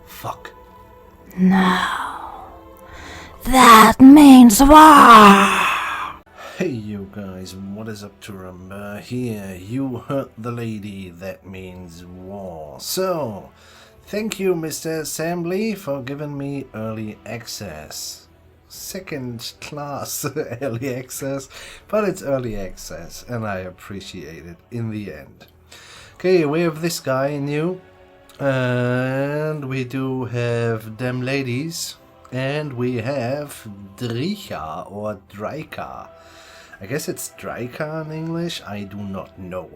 Fuck. No. That means war! Hey you guys, what is up, Turumba here? You heard the lady, that means war. So, thank you Mr. Assembly for giving me early access. Second class early access, but it's early access and I appreciate it in the end. Okay, we have this guy new, and we do have them ladies, and we have Drycha or Drycha. I guess it's Drycha in English, I do not know.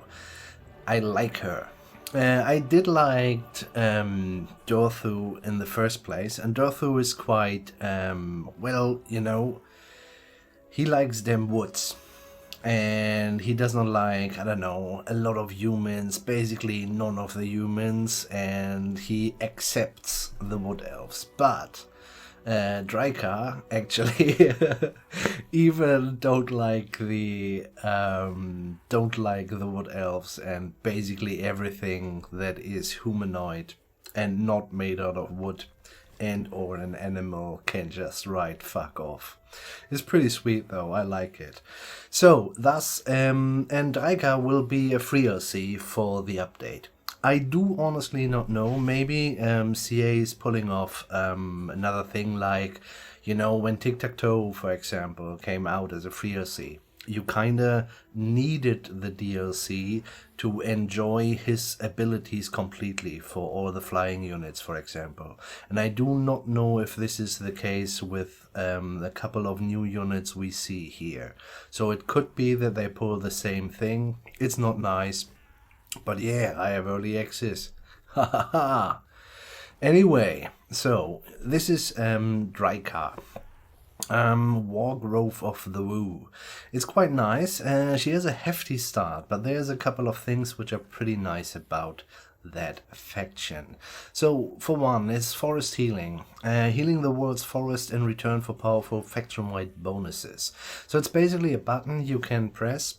I like her. I did like Dorthu in the first place, and Dorthu is quite, well, you know, he likes them woods. And he does not like, I don't know, a lot of humans, basically none of the humans, and he accepts the wood elves. But Drycha actually even don't like the wood elves and basically everything that is humanoid and not made out of wood and or an animal can just right fuck off. It's pretty sweet though, I like it. So thus and Drycha will be a free DLC for the update. I do honestly not know, maybe CA is pulling off another thing like, you know, when Tic-Tac-Toe for example came out as a free DLC. You kinda needed the DLC to enjoy his abilities completely for all the flying units, for example. And I do not know if this is the case with a couple of new units we see here. So it could be that they pull the same thing. It's not nice, but yeah, I have early access. Ha ha ha. Anyway, so this is Drycha. Wargrove of Woe. It's quite nice. She has a hefty start, but there's a couple of things which are pretty nice about that faction. So, for one, it's forest healing. Healing the world's forest in return for powerful faction-wide bonuses. So it's basically a button you can press,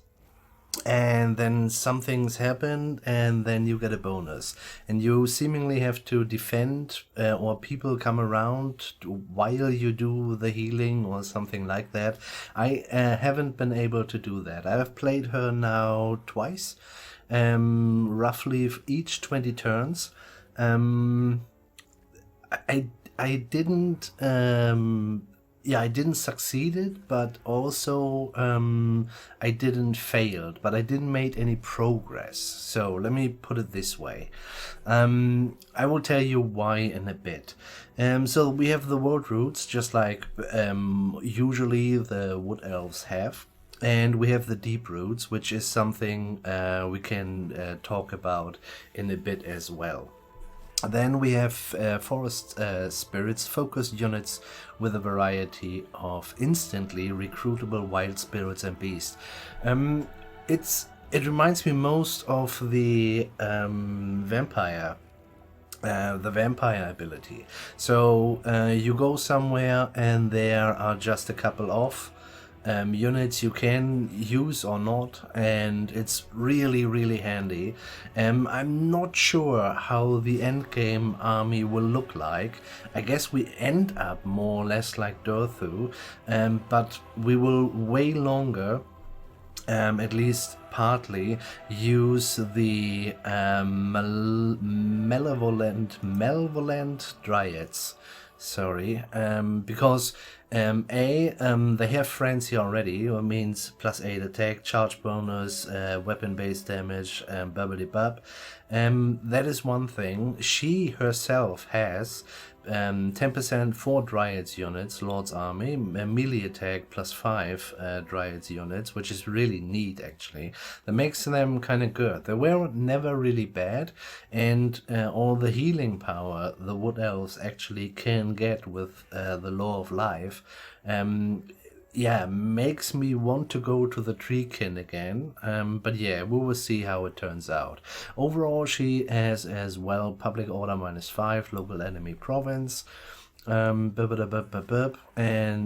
and then some things happen and then you get a bonus and you seemingly have to defend or people come around while you do the healing or something like that. I haven't been able to do that. I have played her now twice, roughly each 20 turns. I didn't I didn't succeed it, but also I didn't fail, but I didn't make any progress. So let me put it this way. I will tell you why in a bit. So we have the world roots, just like usually the wood elves have. And we have the deep roots, which is something we can talk about in a bit as well. Then we have forest spirits, focused units with a variety of instantly recruitable wild spirits and beasts. It reminds me most of the vampire ability. So you go somewhere and there are just a couple of units you can use or not, and it's really handy. I'm not sure how the endgame army will look like. I guess we end up more or less like Dorthu, but we will way longer, at least partly, use the malevolent dryads. Sorry, because they have frenzy already, or means plus 8 attack, charge bonus, weapon-based damage, bubbly-bub. That is one thing. She herself has 10% for Dryads units, Lord's Army, melee attack plus 5 Dryads units, which is really neat actually. That makes them kind of good. They were never really bad, and all the healing power the Wood Elves actually can get with the Law of Life makes me want to go to the Treekin again, but yeah, we will see how it turns out. Overall, she has as well public order -5, local enemy province, and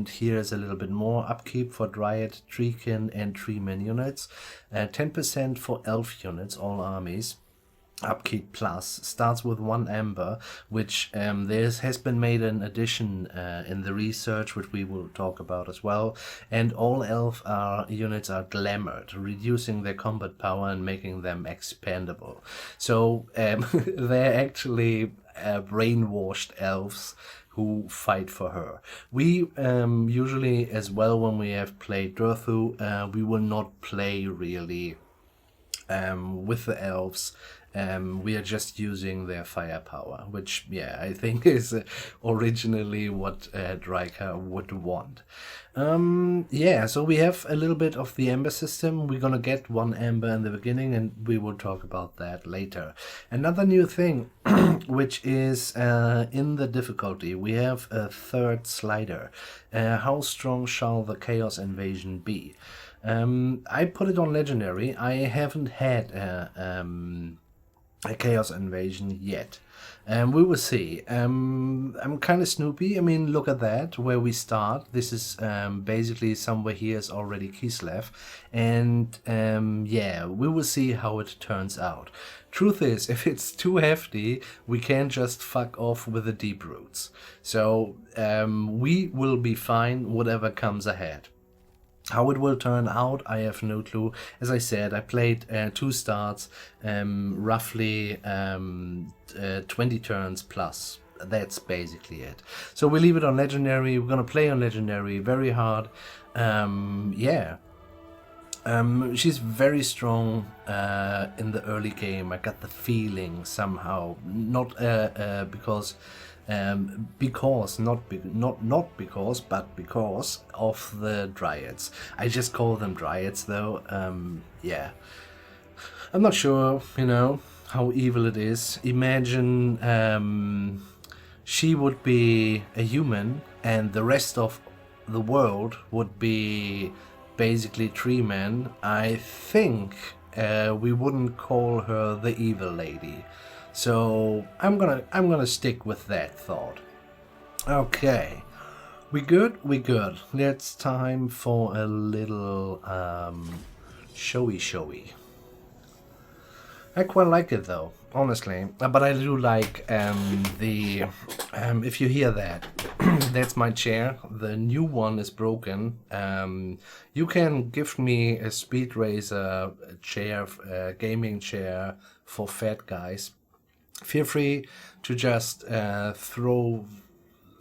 here's a little bit more upkeep for Dryad, Treekin and Treeman units, 10% for elf units, all armies. Upkeep Plus starts with 1 Amber, which there has been made an addition in the research, which we will talk about as well. And all elf units are glamored, reducing their combat power and making them expandable. So they're actually brainwashed elves who fight for her. We usually, as well, when we have played Durthu, we will not play really with the elves. We are just using their firepower, which, yeah, I think is originally what Drycha would want. Yeah, so we have a little bit of the Ember system. We're gonna get 1 Ember in the beginning, and we will talk about that later. Another new thing, which is in the difficulty, we have a 3rd slider. How strong shall the Chaos Invasion be? I put it on Legendary. I haven't had a Chaos Invasion yet. We will see. I'm kind of snoopy. I mean, look at that, where we start. This is basically somewhere here is already Kislev. And yeah, we will see how it turns out. Truth is, if it's too hefty, we can't just fuck off with the deep roots. So we will be fine, whatever comes ahead. How it will turn out, I have no clue. As I said, I played 2 starts, roughly 20 turns plus. That's basically it. So we leave it on Legendary. We're gonna play on Legendary very hard. Yeah. She's very strong in the early game. I got the feeling somehow, not because of the Dryads. I just call them Dryads though. Yeah, I'm not sure, you know, how evil it is. Imagine she would be a human and the rest of the world would be basically tree men. I think we wouldn't call her the evil lady. So I'm gonna stick with that thought. Okay, we good? We good. It's time for a little showy. I quite like it though, honestly. But I do like the if you hear that, that's my chair. The new one is broken. You can give me a Speed Racer chair, gaming chair for fat guys. Feel free to just throw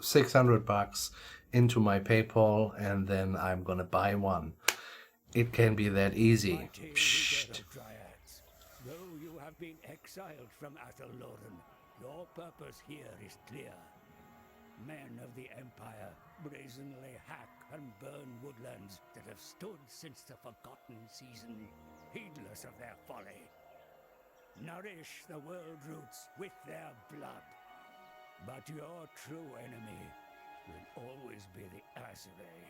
$600 into my PayPal, and then I'm gonna buy one. It can be that easy. Psst. Though you have been exiled from Athelloren, your purpose here is clear. Men of the Empire brazenly hack and burn woodlands that have stood since the Forgotten Season, heedless of their folly. Nourish the world roots with their blood. But your true enemy will always be the Aserai.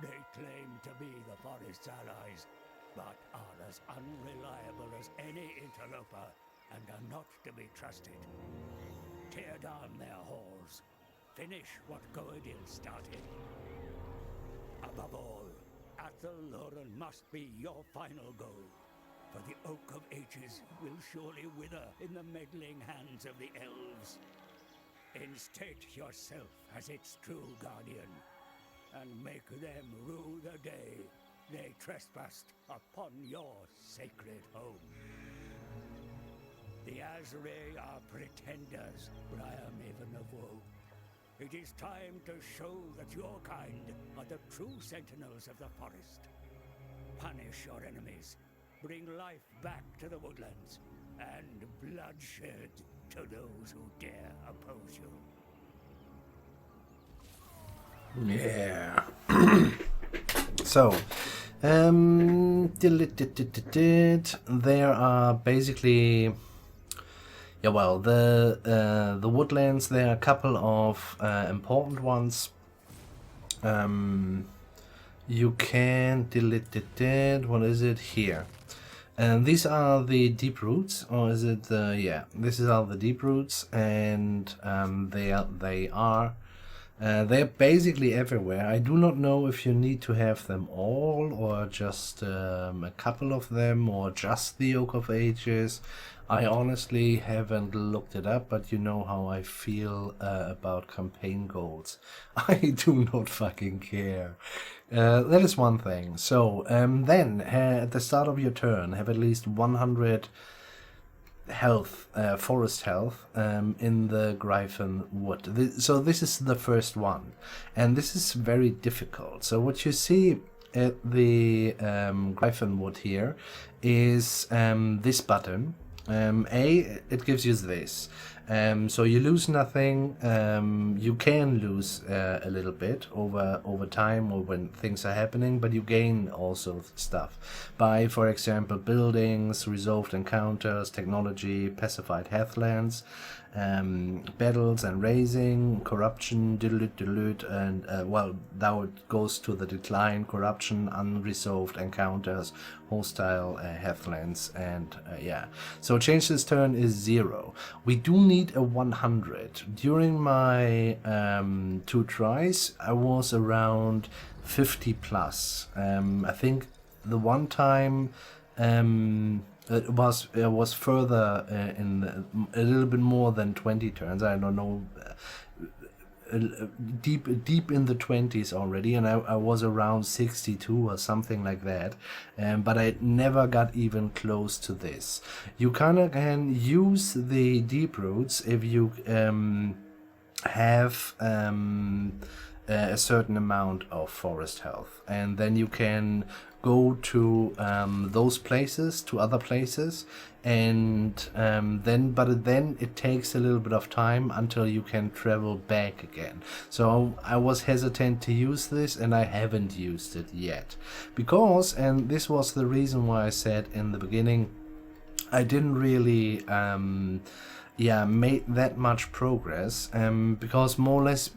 They claim to be the Forest's allies, but are as unreliable as any interloper and are not to be trusted. Tear down their halls. Finish what Goedil started. Above all, Athelloren must be your final goal. For the Oak of Ages will surely wither in the meddling hands of the elves. Instate yourself as its true guardian, and make them rue the day they trespassed upon your sacred home. The Aserai are pretenders, Briar Maven of Woe. It is time to show that your kind are the true sentinels of the forest. Punish your enemies. Bring life back to the woodlands, and bloodshed to those who dare oppose you. Yeah. So, there are basically, yeah, well, the woodlands. There are a couple of important ones. You can what is it here? And these are the deep roots, or is it the, yeah, this is all the deep roots, and they are They're basically everywhere. I do not know if you need to have them all, or just a couple of them, or just the Oak of Ages. I honestly haven't looked it up, but you know how I feel about campaign goals. I do not fucking care. That is one thing. So, then, at the start of your turn, have at least 100 health, forest health, in the Gryphon Wood. So this is the first one, and this is very difficult. So what you see at the Gryphon Wood here is this button. It gives you this. So you lose nothing. You can lose a little bit over time or when things are happening, but you gain also stuff by, for example, buildings, resolved encounters, technology, pacified heathlands, battles and raising, corruption, and well, now it goes to the decline, corruption, unresolved encounters, hostile heathlands, and yeah. So change this turn is 0. We do need a 100. During my 2 tries, I was around 50 plus. I think the one time it was further a little bit more than 20 turns. I don't know, deep in the 20s already, and I was around 62 or something like that. But I never got even close to this. You kind of can use the deep roots if you have a certain amount of forest health, and then you can go to those places, to other places, and then it takes a little bit of time until you can travel back again. So I was hesitant to use this, and I haven't used it yet because, and this was the reason why I said in the beginning, I didn't really made that much progress, because more or less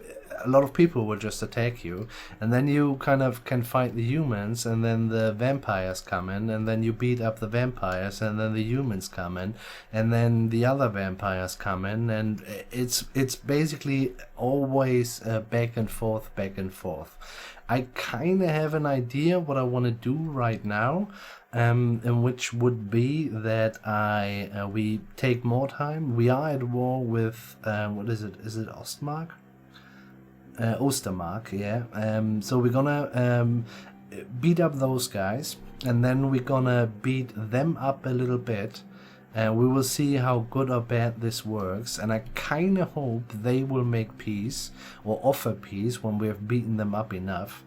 a lot of people will just attack you, and then you kind of can fight the humans, and then the vampires come in, and then you beat up the vampires, and then the humans come in, and then the other vampires come in, and it's basically always back and forth, back and forth. I kind of have an idea what I want to do right now, and which would be that we take more time. We are at war with what is it? Is it Ostmark? Ostermark, yeah. So we're gonna beat up those guys, and then we're gonna beat them up a little bit, and we will see how good or bad this works. And I kind of hope they will make peace or offer peace when we have beaten them up enough,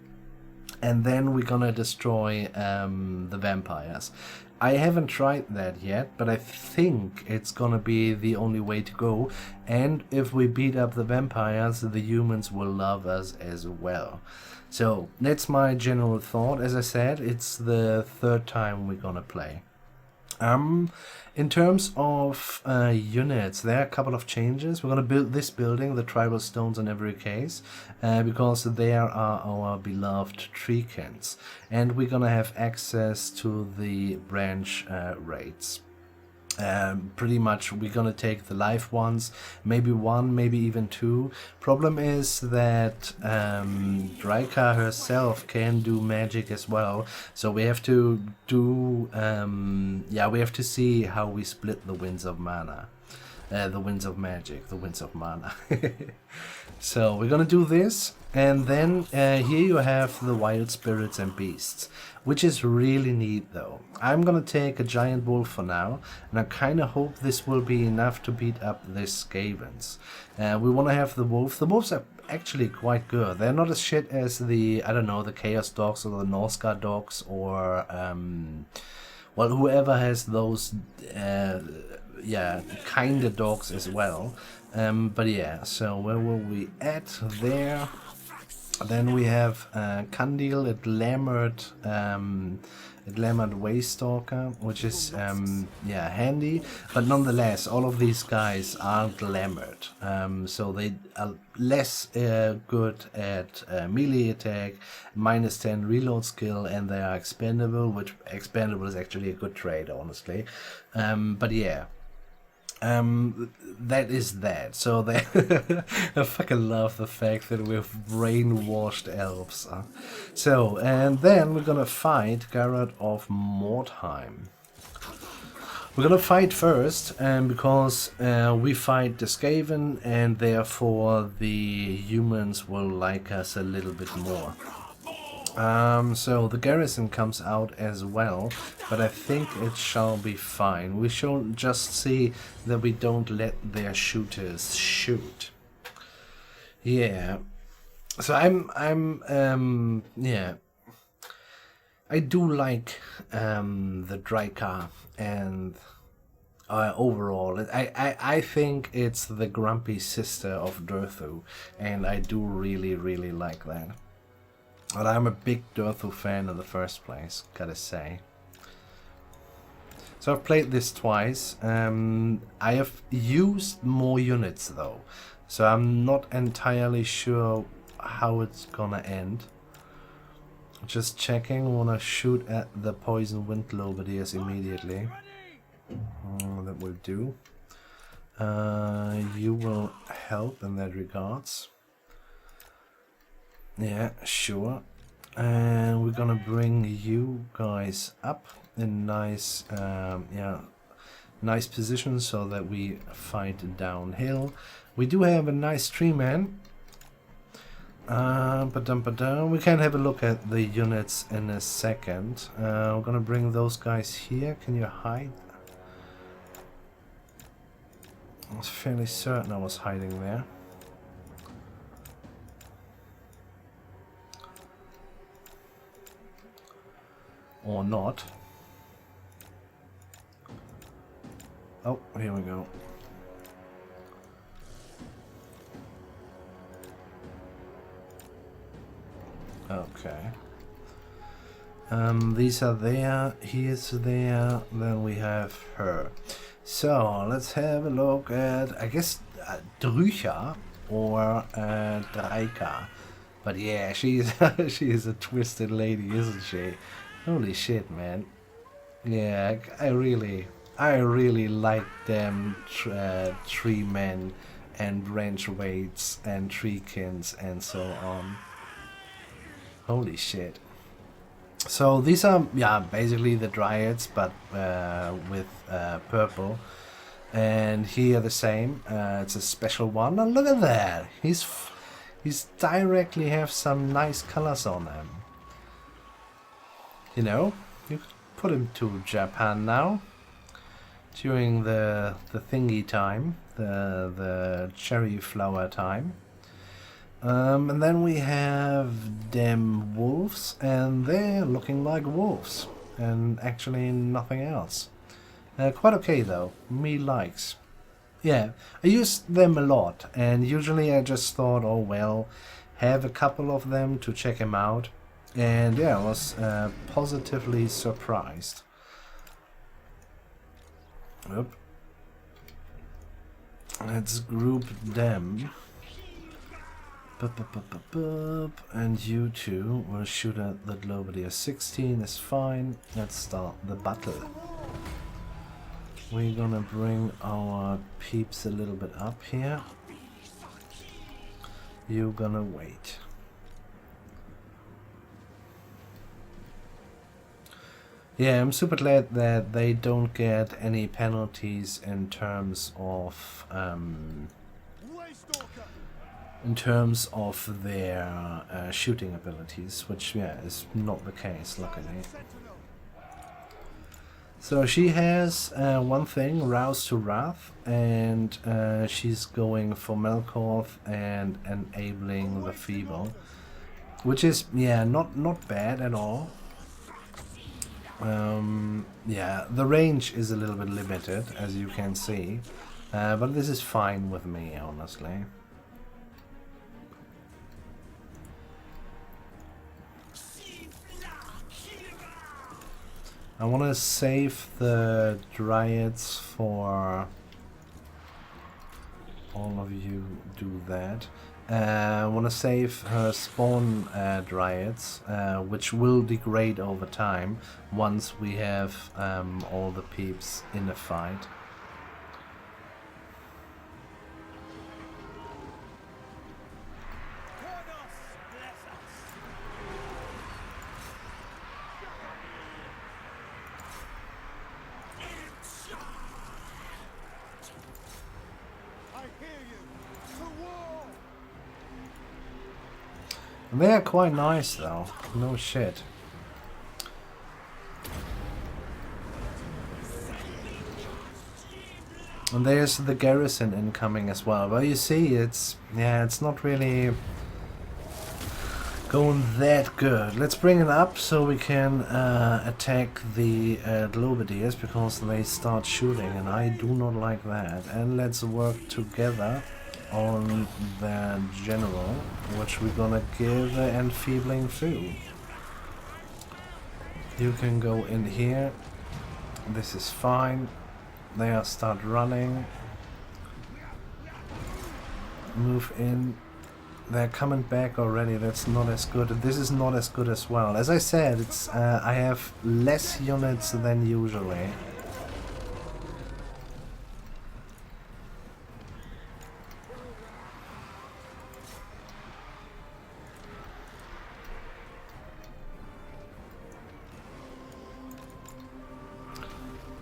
and then we're gonna destroy the vampires. I haven't tried that yet, but I think it's gonna be the only way to go. And if we beat up the vampires, the humans will love us as well. So that's my general thought. As I said, it's the 3rd time we're gonna play. In terms of units, there are a couple of changes. We're going to build this building, the tribal stones in every case, because there are our beloved treekins, and we're going to have access to the branch raids. Pretty much we're gonna take the live ones, maybe 1, maybe even 2. Problem is that Drycha herself can do magic as well, so we have to do we have to see how we split the winds of mana, the winds of magic, the winds of mana. So we're gonna do this, and then here you have the wild spirits and beasts, which is really neat though. I'm gonna take a giant wolf for now, and I kinda hope this will be enough to beat up this Skavens. We wanna have the wolf. The wolves are actually quite good. They're not as shit as the, I don't know, the Chaos Dogs or the Northscar Dogs, or well, whoever has those kinda dogs as well. But yeah, so where were we at there? Then we have Kandil, a glamored Waystalker, which is handy, but nonetheless all of these guys are glamored, so they are less good at melee attack, -10 reload skill, and they are expendable, which expendable is actually a good trade, honestly. But yeah. that is that. So they I fucking love the fact that we've brainwashed elves. So, and then we're gonna fight Garrett of Mordheim. We're gonna fight first, because we fight the Skaven, and therefore the humans will like us a little bit more. So the garrison comes out as well, but I think it shall be fine. We shall just see that we don't let their shooters shoot. Yeah. So yeah. I do like the Drycha, and overall, I think it's the grumpy sister of Durthu, and I do really like that. But I'm a big Durthu fan in the first place, gotta say. So I've played this twice. I have used more units though, so I'm not entirely sure how it's gonna end. Just checking, wanna shoot at the poison wind lobadiers immediately. That will do. You will help in that regards. Yeah, sure. And we're gonna bring you guys up in nice, nice position so that we fight downhill. We do have a nice tree man. We can have a look at the units in a second. We're gonna bring those guys here. Can you hide? I was fairly certain I was hiding there. Or not. Oh, here we go. Okay. These are there, he is there, then we have her. So, let's have a look at, I guess, Drycha or Drycha. But yeah, she is a twisted lady, isn't she? Holy shit, man. Yeah, I really like them tree men and branch weights and treekins and so on. Holy shit. So these are, yeah, basically the dryads, but with purple. And here the same. It's a special one. And look at that. He's directly have some nice colors on him. You know, you could put him to Japan now. During the thingy time, the cherry flower time. And then we have them wolves, and they're looking like wolves, and actually nothing else. Quite okay though, me likes. Yeah, I use them a lot, and usually I just thought, oh well, have a couple of them to check them out, and yeah, I was positively surprised. Oop. Let's group them. And you two will shoot at the Globadier. 16 is fine. Let's start the battle. We're gonna bring our peeps a little bit up here. You're gonna wait. Yeah, I'm super glad that they don't get any penalties in terms of their shooting abilities, which yeah is not the case, luckily. So she has one thing, Rouse to Wrath, and she's going for Melkorth and enabling the Feeble, which is yeah not bad at all. Yeah, the range is a little bit limited, as you can see, but this is fine with me, honestly. I want to save the dryads for all of you. Do that. I want to save her spawn dryads, which will degrade over time once we have all the peeps in a fight. They are quite nice though, no shit. And there's the garrison incoming as well. Well, you see, it's not really going that good. Let's bring it up so we can attack the Globadiers because they start shooting, and I do not like that. And let's work together on the general, which we're gonna give enfeebling food. You can go in here. This is fine. They are start running. Move in. They're coming back already. That's not as good. This is not as good as well. As I said, it's I have less units than usually.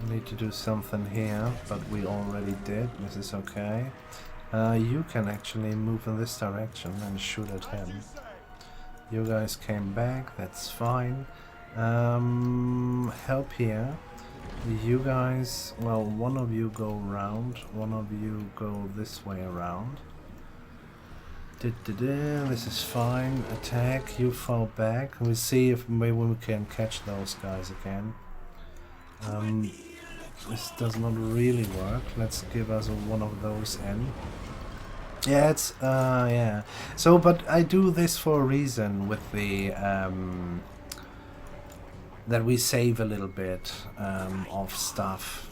Need to do something here, but we already did. This is okay. You can actually move in this direction and shoot at him. You guys came back, that's fine. Help here. You guys, well, one of you go round, one of you go this way around. This is fine. Attack, you fall back. We'll see if maybe we can catch those guys again. This does not really work. Let's give us one of those in. Yeah, it's yeah. So, but I do this for a reason with the that we save a little bit of stuff.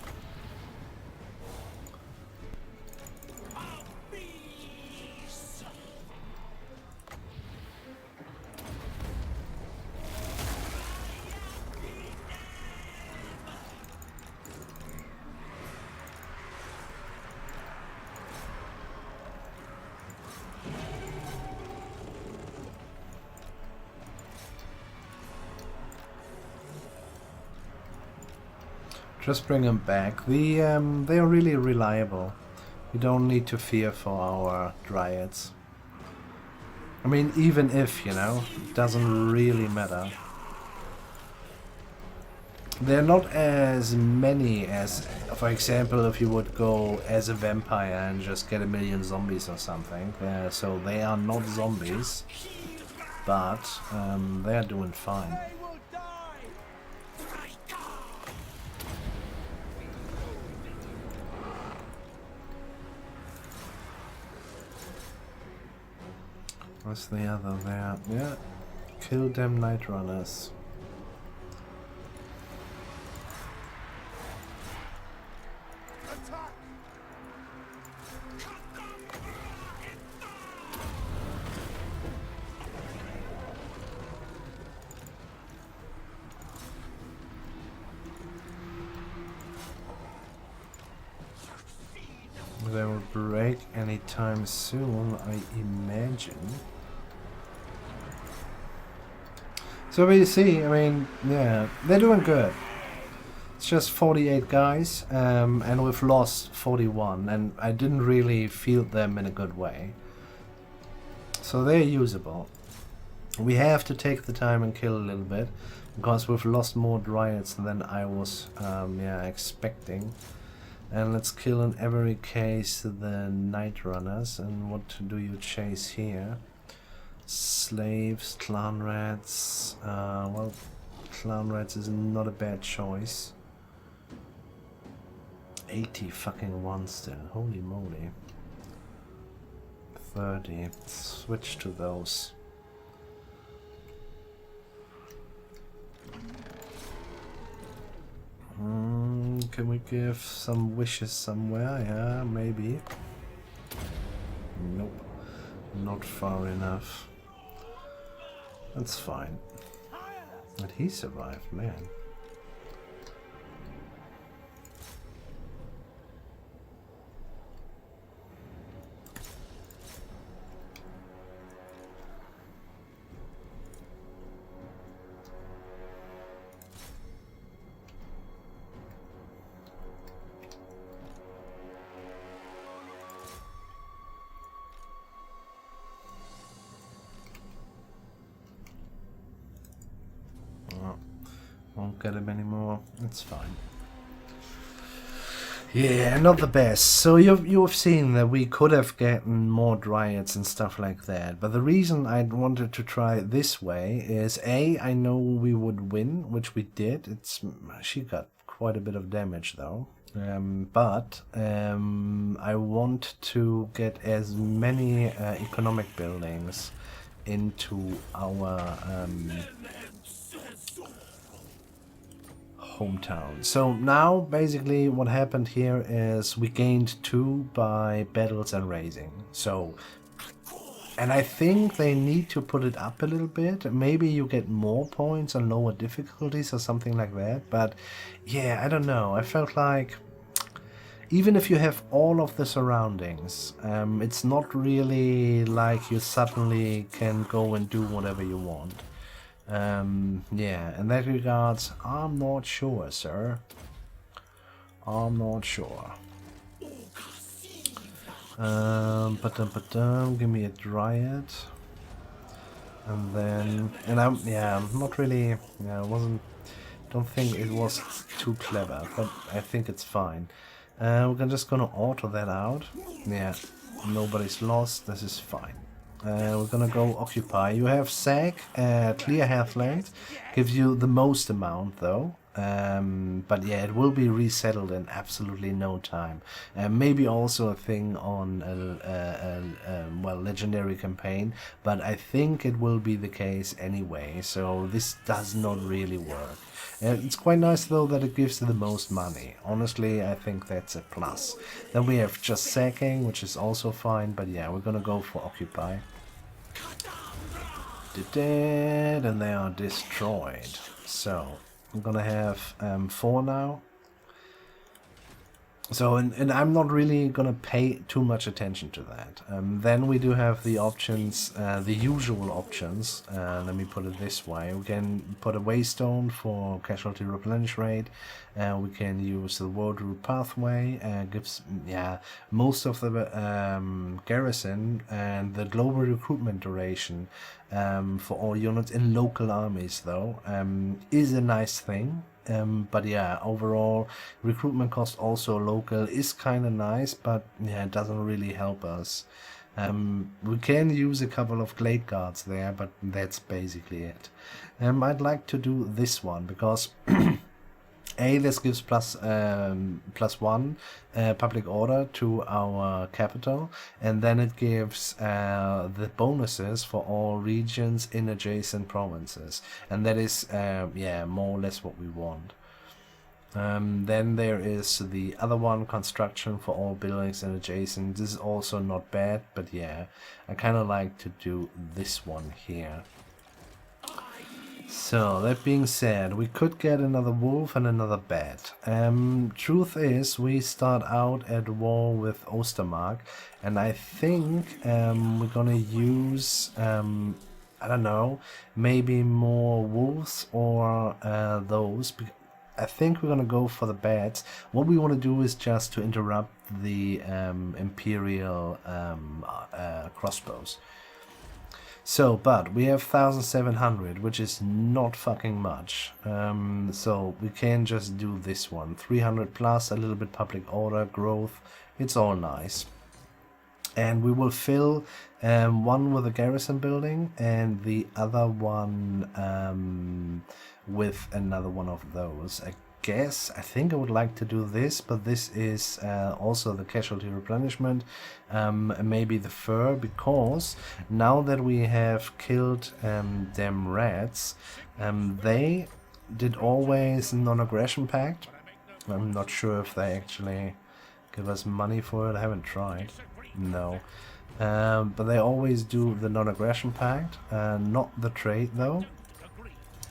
Just bring them back. They are really reliable. We don't need to fear for our dryads. I mean, even if, you know, it doesn't really matter. They're not as many as, for example, if you would go as a vampire and just get 1,000,000 zombies or something. So they are not zombies, but they are doing fine. What's the other there? Yeah, kill them night runners. They will break anytime soon, I imagine. So we see, I mean, yeah, they're doing good. It's just 48 guys, and we've lost 41, and I didn't really field them in a good way. So they're usable. We have to take the time and kill a little bit, because we've lost more dryads than I was yeah, expecting. And let's kill in every case the night runners. And what do you chase here? Slaves, clan rats. Well, clan rats is not a bad choice. 80 fucking ones still. Holy moly. 30. Switch to those. Can we give some wishes somewhere? Yeah, maybe. Nope. Not far enough. That's fine. But he survived, man. get him anymore. It's fine. Yeah, not the best. So you've seen that we could have gotten more dryads and stuff like that. But the reason I wanted to try it this way is I know we would win, which we did. She got quite a bit of damage though. But I want to get as many economic buildings into our hometown. So now basically what happened here is we gained 2 by battles and raising. So, and I think they need to put it up a little bit. Maybe you get more points on lower difficulties or something like that. But yeah, I don't know. I felt like even if you have all of the surroundings, it's not really like you suddenly can go and do whatever you want. Yeah, in that regards, I'm not sure, sir. I'm not sure. Give me a dryad. And then, I'm not really, don't think it was too clever, but I think it's fine. We're just gonna auto that out. Yeah, nobody's lost, this is fine. We're gonna go occupy. You have sack, clear heathland, gives you the most amount though. But yeah, it will be resettled in absolutely no time. Maybe also a thing on well, legendary campaign, but I think it will be the case anyway. So this does not really work. It's quite nice though that it gives you the most money. Honestly, I think that's a plus. Then we have just sacking, which is also fine, but yeah, we're gonna go for occupy. Dead, and they are destroyed. So I'm gonna have 4 now. So, and I'm not really gonna pay too much attention to that. Then we do have the options, the usual options. Let me put it this way: we can put a waystone for casualty replenish rate. We can use the world route pathway. Gives most of the garrison and the global recruitment duration for all units in local armies. Though is a nice thing. But yeah, overall recruitment cost also local is kind of nice, but yeah, it doesn't really help us. We can use a couple of glade guards there, but that's basically it. I'd like to do this one because this gives +1 public order to our capital, and then it gives the bonuses for all regions in adjacent provinces, and that is more or less what we want. Then there is the other one, construction for all buildings and adjacent. This is also not bad, but yeah, I kind of like to do this one here. So, that being said, we could get another wolf and another bat. Truth is, we start out at war with Ostermark, and I think we're gonna use, I don't know, maybe more wolves or those. I think we're gonna go for the bats. What we want to do is just to interrupt the Imperial crossbows. So, but we have 1700, which is not fucking much. So we can just do this one. 300 plus, a little bit public order, growth. It's all nice. And we will fill one with a garrison building and the other one with another one of those. I think I would like to do this, but this is also the casualty replenishment, maybe the fur, because now that we have killed them rats, they did always non-aggression pact. I'm not sure if they actually give us money for it. I haven't tried. No. But they always do the non-aggression pact, not the trade though.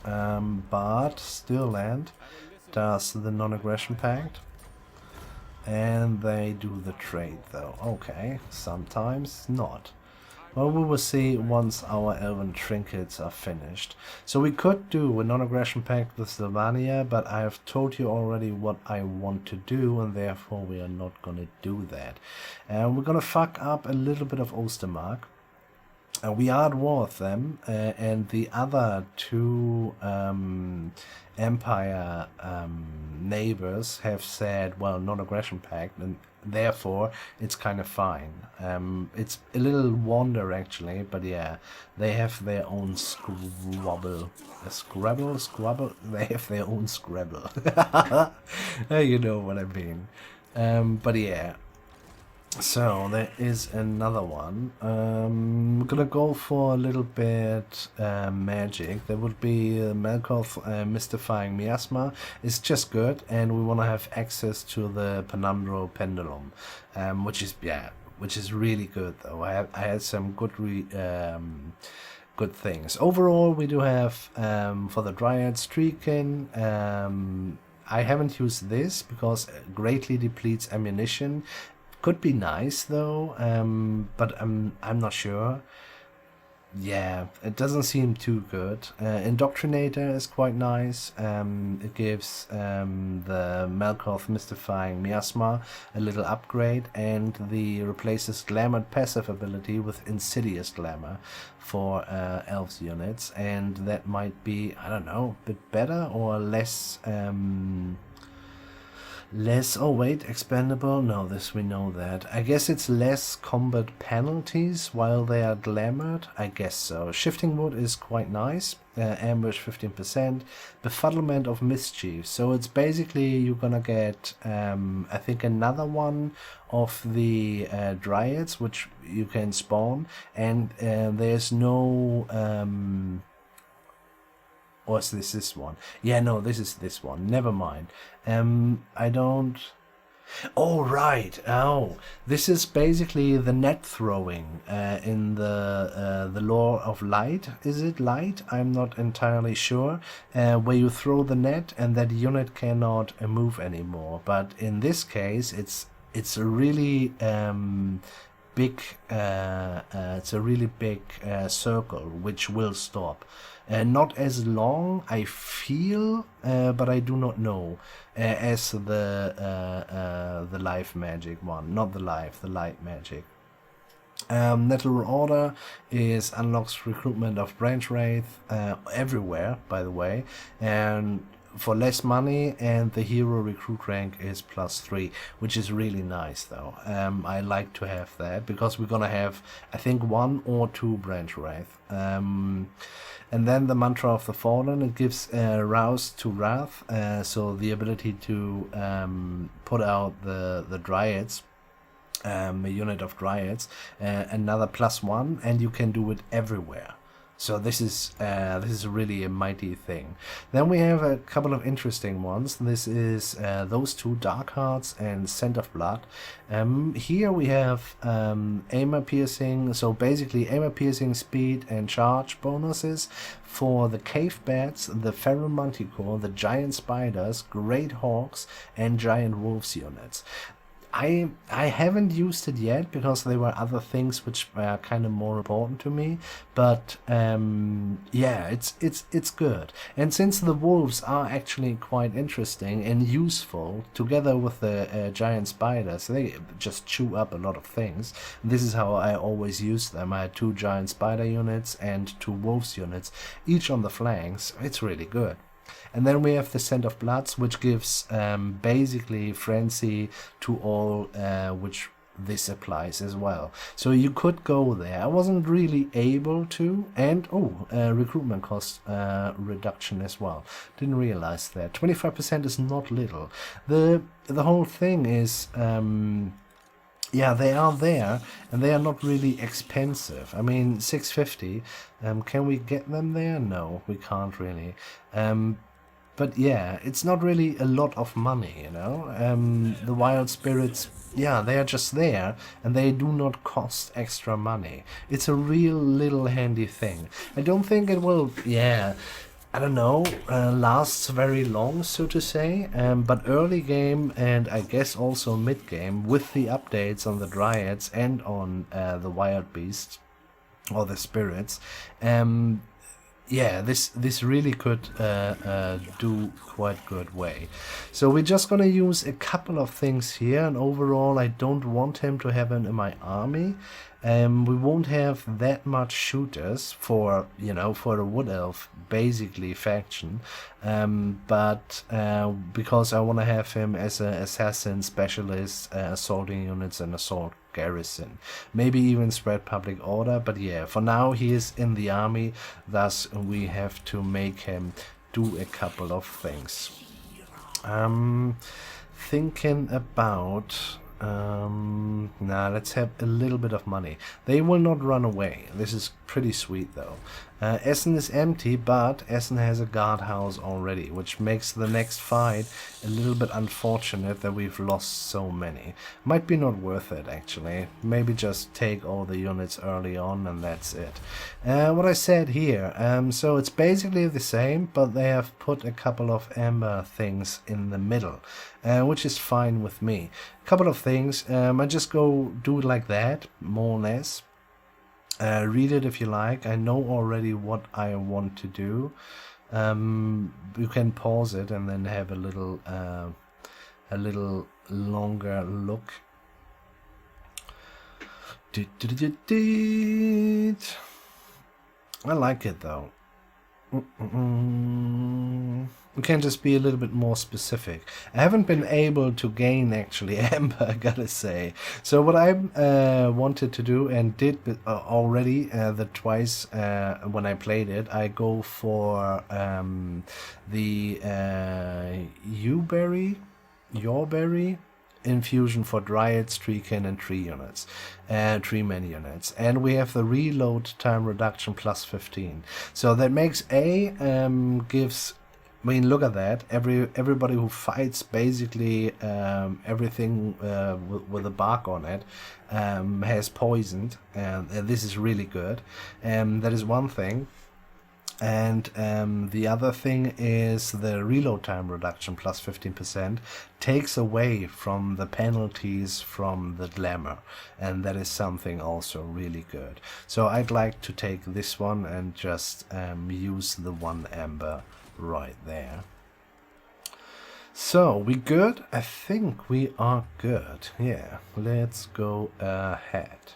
But still land does the non-aggression pact, and they do the trade though. Okay, sometimes not. Well, we will see once our elven trinkets are finished. So we could do a non-aggression pact with Sylvania, but I have told you already what I want to do, and therefore we are not gonna do that. And we're gonna fuck up a little bit of Ostermark. We are at war with them, and the other two Empire neighbors have said, well, non-aggression pact, and therefore it's kind of fine. It's a little wonder actually, but yeah, they have their own squabble. Squabble? They have their own Scrabble. You know what I mean. But yeah. So there is another one. I'm gonna go for a little bit magic. There would be Melkoth mystifying miasma. It's just good, and we want to have access to the Penandro pendulum, which is really good though. I had some good good things. Overall, we do have for the Dryad Streakin. I haven't used this because it greatly depletes ammunition. Could be nice though, but I'm not sure. Yeah, it doesn't seem too good. Indoctrinator is quite nice. It gives the Melkoth mystifying miasma a little upgrade, and the replaces glamored passive ability with insidious glamour for elves units, and that might be, I don't know, a bit better or less. Oh wait, expendable? No, this we know that. I guess it's less combat penalties while they are glamored. I guess so. Shifting Wood is quite nice. Ambush 15%. Befuddlement of Mischief. So it's basically you're gonna get, I think, another one of the Dryads, which you can spawn. And there's no... or is this one? Yeah, no, this is this one. Never mind. I don't... Oh, right. Oh, this is basically the net throwing in the Lore of Light. Is it Light? I'm not entirely sure. Where you throw the net and that unit cannot move anymore. But in this case, it's a really big circle which will stop. Not as long, I feel, but I do not know, as the life magic one. Not the life, the light magic. Natural Order is unlocks recruitment of Branch Wraith everywhere, by the way, and for less money, and the hero recruit rank is +3, which is really nice though. I like to have that because we're gonna have, I think, 1 or 2 Branch Wraith. And then the Mantra of the Fallen, it gives Rouse to Wrath, so the ability to put out the Dryads, a unit of Dryads, another +1, and you can do it everywhere. So this is really a mighty thing. Then we have a couple of interesting ones. This is those two, Dark Hearts and Scent of Blood. Here we have Armor Piercing, so basically Armor Piercing, Speed and Charge bonuses for the Cave Bats, the Feral Manticore, the Giant Spiders, Great Hawks and Giant Wolves units. I haven't used it yet because there were other things which were kind of more important to me, but yeah, it's good. And since the wolves are actually quite interesting and useful, together with the giant spiders, they just chew up a lot of things. This is how I always use them. I had 2 giant spider units and 2 wolves units, each on the flanks. It's really good. And then we have the Scent of Bloods, which gives basically frenzy to all, which this applies as well. So you could go there. I wasn't really able to, and recruitment cost reduction as well. Didn't realize that 25% is not little. The whole thing is. Yeah, they are there, and they are not really expensive. I mean, 650. Can we get them there? No, we can't really. But yeah, it's not really a lot of money, you know. The wild spirits, yeah, they are just there, and they do not cost extra money. It's a real little handy thing. I don't think it will, yeah, I don't know, lasts very long, so to say, but early game and I guess also mid game, with the updates on the Dryads and on the wild beasts, or the spirits, yeah, this really could do quite good way. So we're just gonna use a couple of things here, and overall I don't want him to have him in my army. We won't have that much shooters for, you know, for the Wood Elf basically faction, but because I want to have him as an assassin specialist, assaulting units and assault garrison, maybe even spread public order, but yeah, for now he is in the army, thus we have to make him do a couple of things. Thinking about let's have a little bit of money. They will not run away. This is pretty sweet though. Essen is empty, but Essen has a guardhouse already, which makes the next fight a little bit unfortunate that we've lost so many. Might be not worth it actually. Maybe just take all the units early on and that's it. What I said here, so it's basically the same, but they have put a couple of amber things in the middle, which is fine with me. Couple of things, I just go do it like that, more or less. Read it if you like. I know already what I want to do. You can pause it and then have a little longer look. I like it though. We can just be a little bit more specific. I haven't been able to gain actually amber, I gotta say. So what I wanted to do and did already the twice when I played it, I go for the Yawberry infusion for dryads, treekin and tree units, tree-man units, and we have the reload time reduction plus 15. So that makes gives. I mean, look at that. Everybody who fights basically everything with a bark on it has poisoned, and this is really good. That is one thing. And the other thing is the reload time reduction plus 15% takes away from the penalties from the glamour, and that is something also really good. So I'd like to take this one and just use the 1 amber right there. So we good? I think we are good. Yeah, let's go ahead.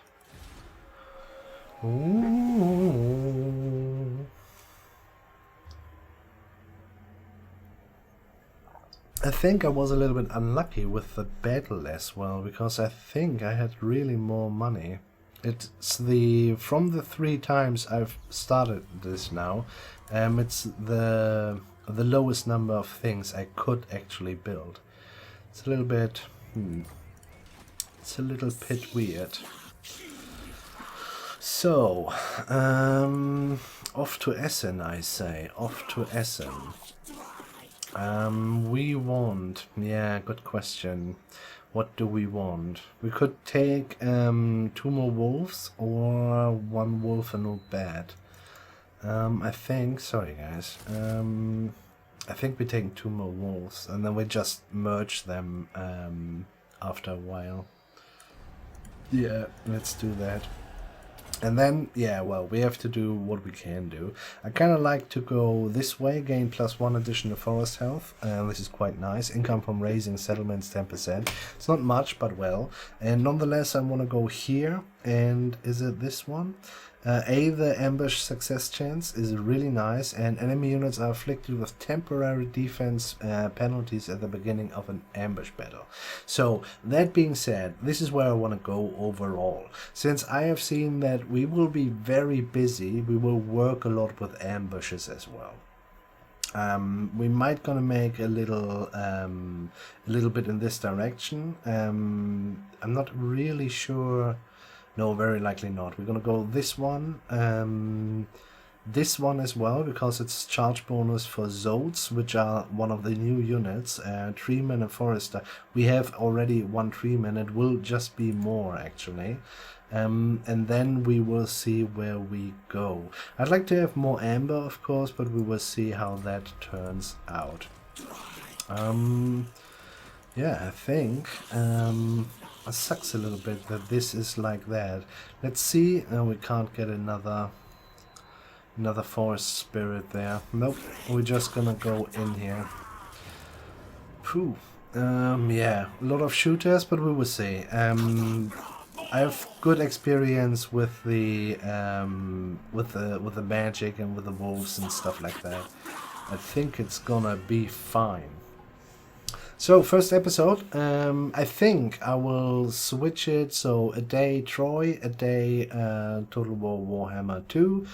Ooh. I think I was a little bit unlucky with the battle as well, because I think I had really more money. It's from the 3 times I've started this now, it's the lowest number of things I could actually build. It's a little bit it's a little bit weird. So off to Essen, I say. Off to Essen. We want, yeah, good question. What do we want? We could take 2 more wolves or 1 wolf and no bat. I think, sorry guys, I think we're taking 2 more wolves and then we just merge them after a while. Yeah, let's do that. And then, yeah, well, we have to do what we can do. I kind of like to go this way, gain +1 additional forest health. This is quite nice. Income from raising settlements 10%. It's not much, but well. And nonetheless, I want to go here. And is it this one? The ambush success chance is really nice, and enemy units are afflicted with temporary defense penalties at the beginning of an ambush battle. So that being said, this is where I want to go overall. Since I have seen that we will be very busy, we will work a lot with ambushes as well. We might gonna make a little bit in this direction. I'm not really sure. No, very likely not. We're gonna go this one as well, because it's charge bonus for Zodes, which are one of the new units. Treeman and Forester. We have already 1 Treeman. It will just be more actually. And then we will see where we go. I'd like to have more amber, of course, but we will see how that turns out. Yeah, I think it sucks a little bit that this is like that. Let's see. We can't get another forest spirit there. Nope. We're just gonna go in here. Phew. Yeah, a lot of shooters, but we will see. I have good experience with the magic and with the wolves and stuff like that. I think it's gonna be fine. So first episode, I think I will switch it. So a day Troy, a day Total War Warhammer 2.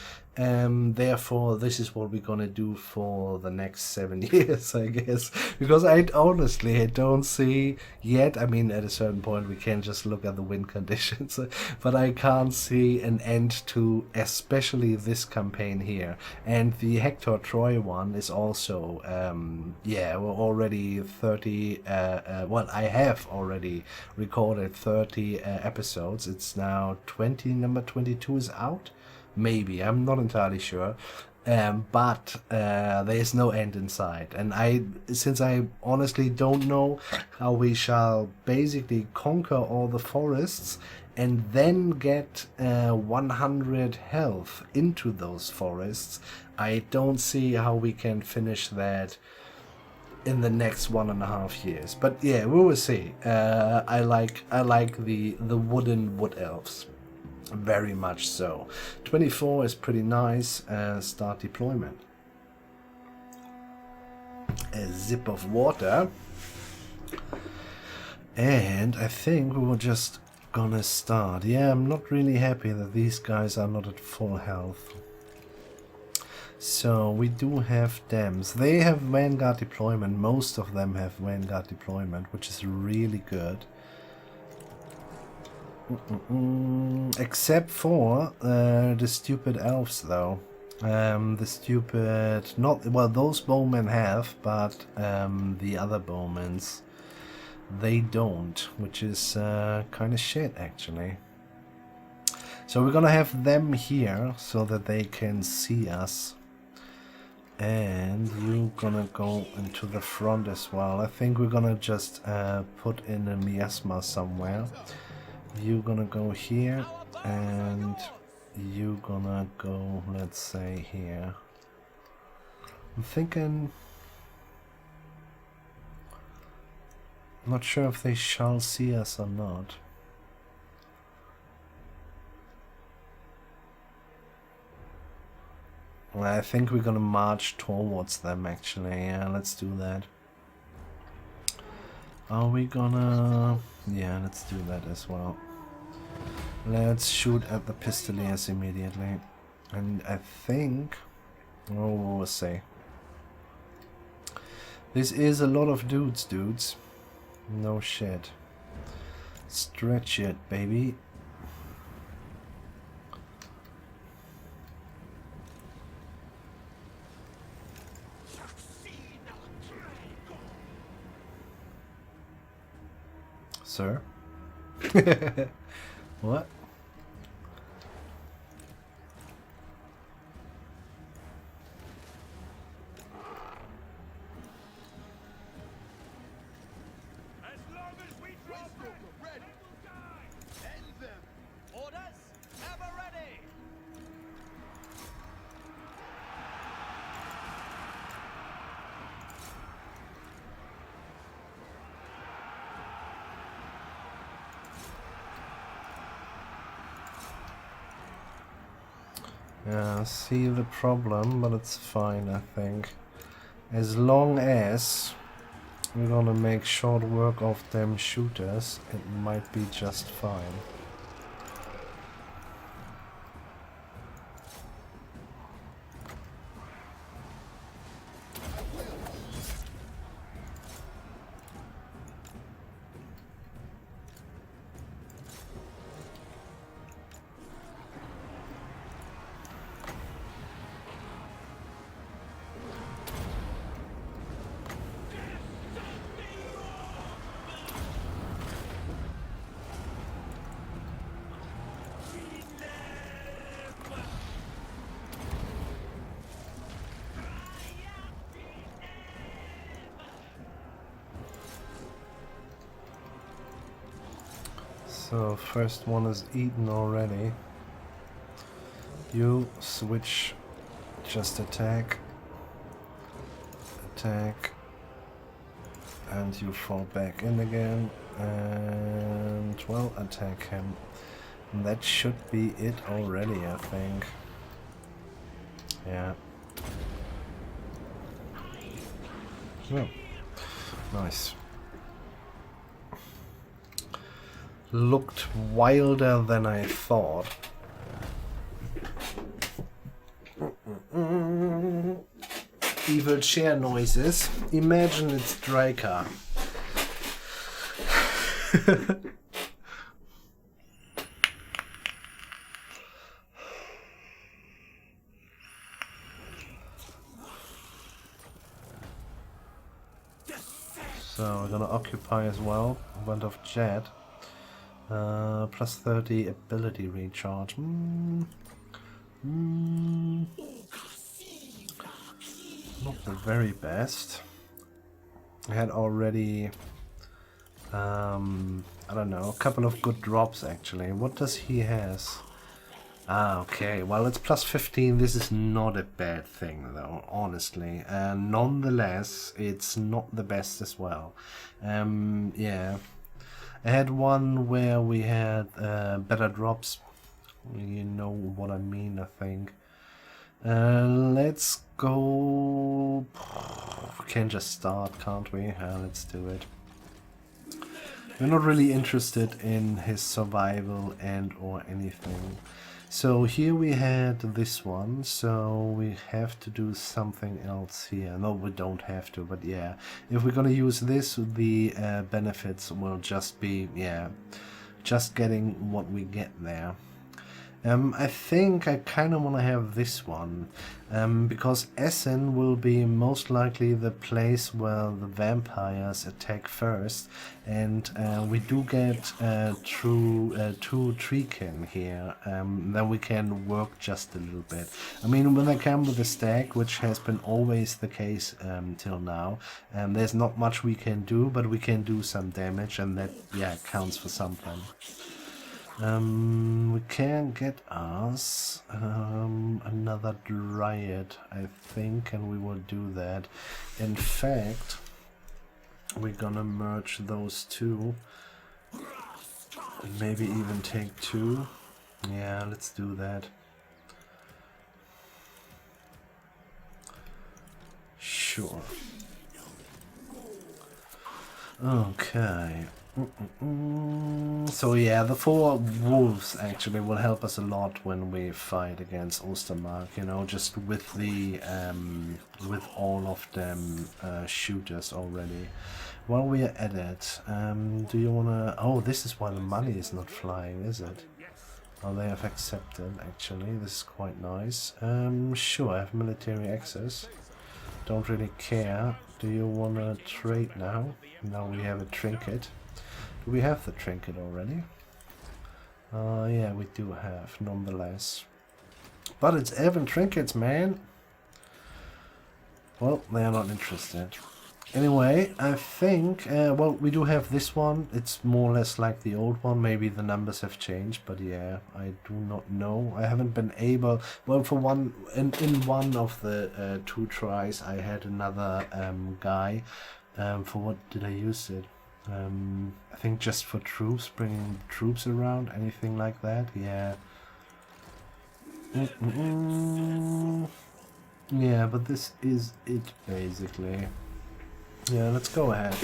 Therefore, this is what we're gonna do for the next 7 years, I guess. Because I don't see yet. I mean, at a certain point, we can just look at the win conditions, but I can't see an end to, especially this campaign here. And the Hector Troy one is also, yeah, we're already 30. Well, I have already recorded 30 episodes. It's now number 22 is out. Maybe, I'm not entirely sure, but there is no end in sight, and since I honestly don't know how we shall basically conquer all the forests and then get 100 health into those forests, I don't see how we can finish that in the next 1.5 years. But yeah, we will see. I like the wooden wood elves. Very much so. 24 is pretty nice. Start deployment. A zip of water. And I think we were just gonna start. Yeah, I'm not really happy that these guys are not at full health. So we do have dams. They have Vanguard deployment. Most of them have Vanguard deployment, which is really good. Except for the stupid elves, though. The stupid... not well, those bowmen have, but the other bowmens, they don't, which is kind of shit, actually. So we're gonna have them here, so that they can see us. And you're gonna go into the front as well. I think we're gonna just put in a miasma somewhere. You're gonna go here, and you're gonna go, let's say, here. I'm thinking... I'm not sure if they shall see us or not. I think we're gonna march towards them, actually. Yeah, let's do that. Are we gonna... yeah, let's do that as well. Let's shoot at the pistoliers immediately. And I think... oh, we'll see. This is a lot of dudes. No shit. Stretch it, baby. Sir? What? As long as we draw bread, they will die. End them. Orders ever ready. Yeah, I see the problem, but it's fine, I think. As long as we're gonna make short work of them shooters, it might be just fine. So first one is eaten already. You switch, just attack, and you fall back in again, and well, attack him. And that should be it already, I think. Yeah. Oh, nice. Looked wilder than I thought. Evil chair noises. Imagine it's Drycha. So we're gonna occupy as well. Wand of Jet. Plus 30 ability recharge. Not the very best. I had already, I don't know, a couple of good drops actually. What does he has? Ah, okay. Well, it's plus 15. This is not a bad thing, though, honestly. Nonetheless, it's not the best as well. Yeah. I had one where we had better drops. You know what I mean, I think. Let's go. We can just start, can't we? Let's do it. We're not really interested in his survival and or anything. So here we had this one, so we have to do something else here. No, we don't have to, but yeah. If we're gonna use this, the benefits will just be, yeah, just getting what we get there. I think I kind of want to have this one, because Essen will be most likely the place where the vampires attack first, and we do get two Treekin here, then we can work just a little bit. I mean, when they come with a stack, which has been always the case till now, there's not much we can do, but we can do some damage, and that, yeah, counts for something. We can get us another Dryad, I think, and we will do that. In fact, we're gonna merge those two, and maybe even take two. Yeah, let's do that. Sure. Okay. So yeah, the 4 wolves actually will help us a lot when we fight against Ostermark, you know, just with the with all of them shooters already. While we are at it, do you wanna... Oh, this is why the money is not flying, is it? Oh, they have accepted actually. This is quite nice. Sure, I have military access. Don't really care. Do you wanna trade now? Now we have a trinket. Do we have the trinket already? Yeah, we do have, nonetheless. But it's Evan trinkets, man! Well, they are not interested. Anyway, I think, well, we do have this one. It's more or less like the old one. Maybe the numbers have changed, but yeah, I do not know. I haven't been able... Well, for one, in one of the 2 tries, I had another guy. For what did I use it? I think just for troops, bringing troops around, anything like that, yeah. Yeah, but this is it, basically. Yeah, let's go ahead.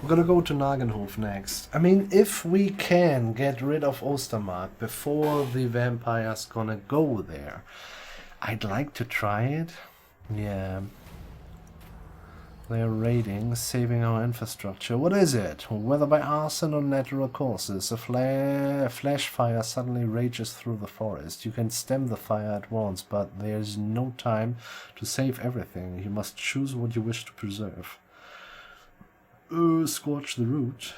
We're gonna go to Nagenhof next. I mean, if we can get rid of Ostermark before the vampires gonna go there, I'd like to try it. Yeah. They are raiding, saving our infrastructure. What is it? Whether by arson or natural causes, a flash fire suddenly rages through the forest. You can stem the fire at once, but there's no time to save everything. You must choose what you wish to preserve. Scorch the root.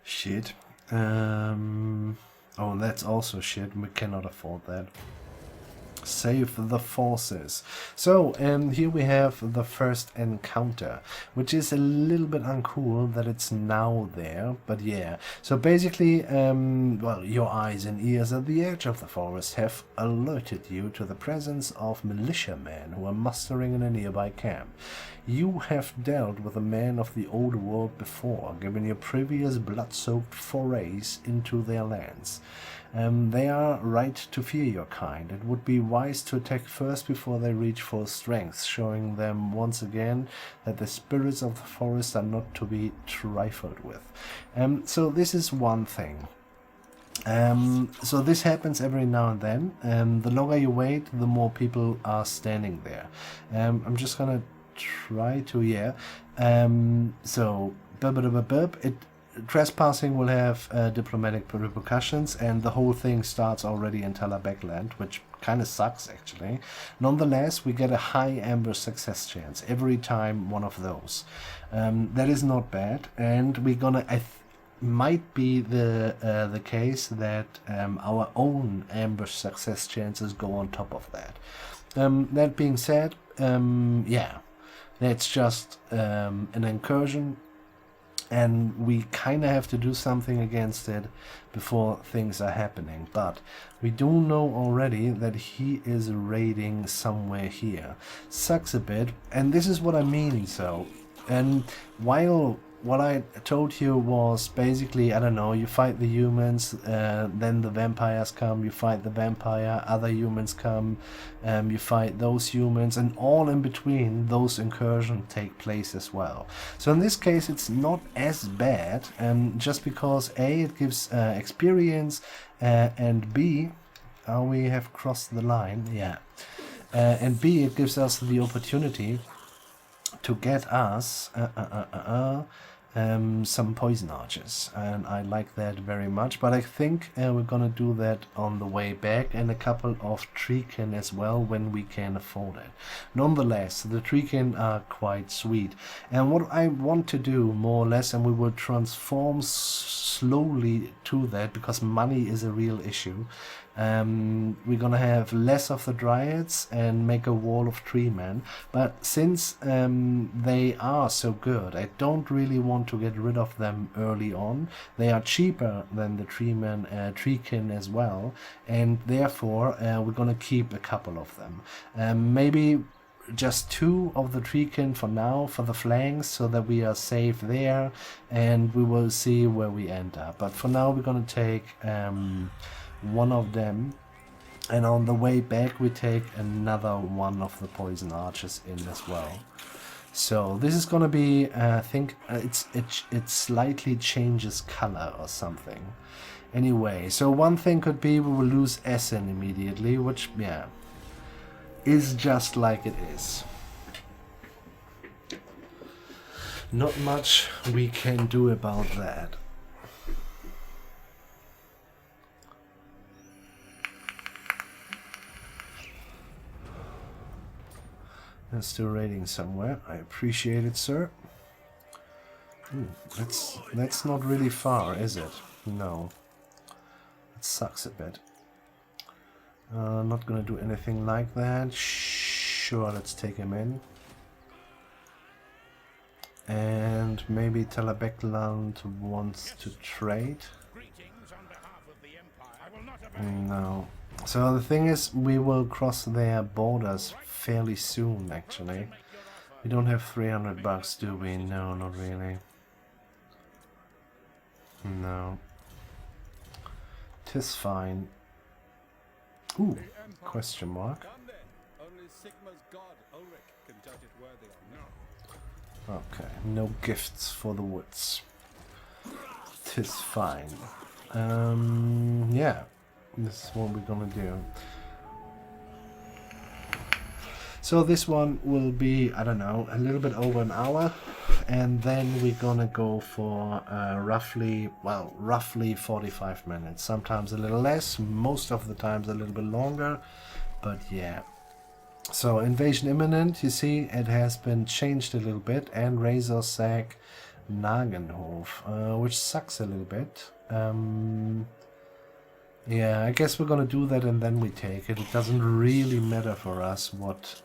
Shit. Oh, that's also shit. We cannot afford that. Save the forces. So, here we have the first encounter, which is a little bit uncool that it's now there, but yeah. So basically, well, your eyes and ears at the edge of the forest have alerted you to the presence of militiamen who are mustering in a nearby camp. You have dealt with a man of the old world before, given your previous blood-soaked forays into their lands. They are right to fear your kind. It would be wise to attack first before they reach full strength, showing them once again that the spirits of the forest are not to be trifled with. So this is one thing. So this happens every now and then. The longer you wait, the more people are standing there. I'm just gonna try to, yeah. So, trespassing will have diplomatic repercussions, and the whole thing starts already in Talabekland, which kind of sucks actually. Nonetheless, we get a high ambush success chance every time one of those. That is not bad, and we're gonna. Might be the case that our own ambush success chances go on top of that. That being said, yeah, that's just an incursion, and we kind of have to do something against it before things are happening. But we do know already that he is raiding somewhere here. Sucks a bit, and this is what I mean. So, and while what I told you was basically, I don't know, you fight the humans, then the vampires come, you fight the vampire, other humans come, you fight those humans, and all in between those incursions take place as well. So in this case it's not as bad, just because A, it gives experience, and B, we have crossed the line, yeah, and B, it gives us the opportunity to get us some poison archers, and I like that very much, but I think we're gonna do that on the way back, and a couple of treekin as well when we can afford it. Nonetheless, the treekin are quite sweet, and what I want to do more or less, and we will transform slowly to that because money is a real issue. We're gonna have less of the dryads and make a wall of tree men, but since they are so good, I don't really want to get rid of them early on. They are cheaper than the treekin as well, and therefore we're gonna keep a couple of them. Maybe just 2 of the treekin for now for the flanks, so that we are safe there, and we will see where we end up. But for now we're gonna take one of them, and on the way back we take another one of the poison archers in as well. So this is gonna be, I think it slightly changes color or something. Anyway, so one thing could be we will lose Essen immediately, which, yeah, is just like it is. Not much we can do about that. Let's do raiding somewhere. I appreciate it, sir. Ooh, that's not really far, is it? No. It sucks a bit. Not gonna do anything like that. Sure, let's take him in. And maybe Talabekland wants to trade. No. So the thing is, we will cross their borders fairly soon, actually. We don't have 300 bucks, do we? No, not really. No. 'Tis fine. Ooh, question mark. Okay, no gifts for the woods. 'Tis fine. Yeah. This is what we're gonna do. So this one will be, I don't know, a little bit over an hour, and then we're gonna go for roughly 45 minutes. Sometimes a little less, most of the times a little bit longer, but yeah. So invasion imminent, you see it has been changed a little bit, and Razor Sack Nagenhof, which sucks a little bit. Yeah, I guess we're gonna do that and then we take it. It doesn't really matter for us what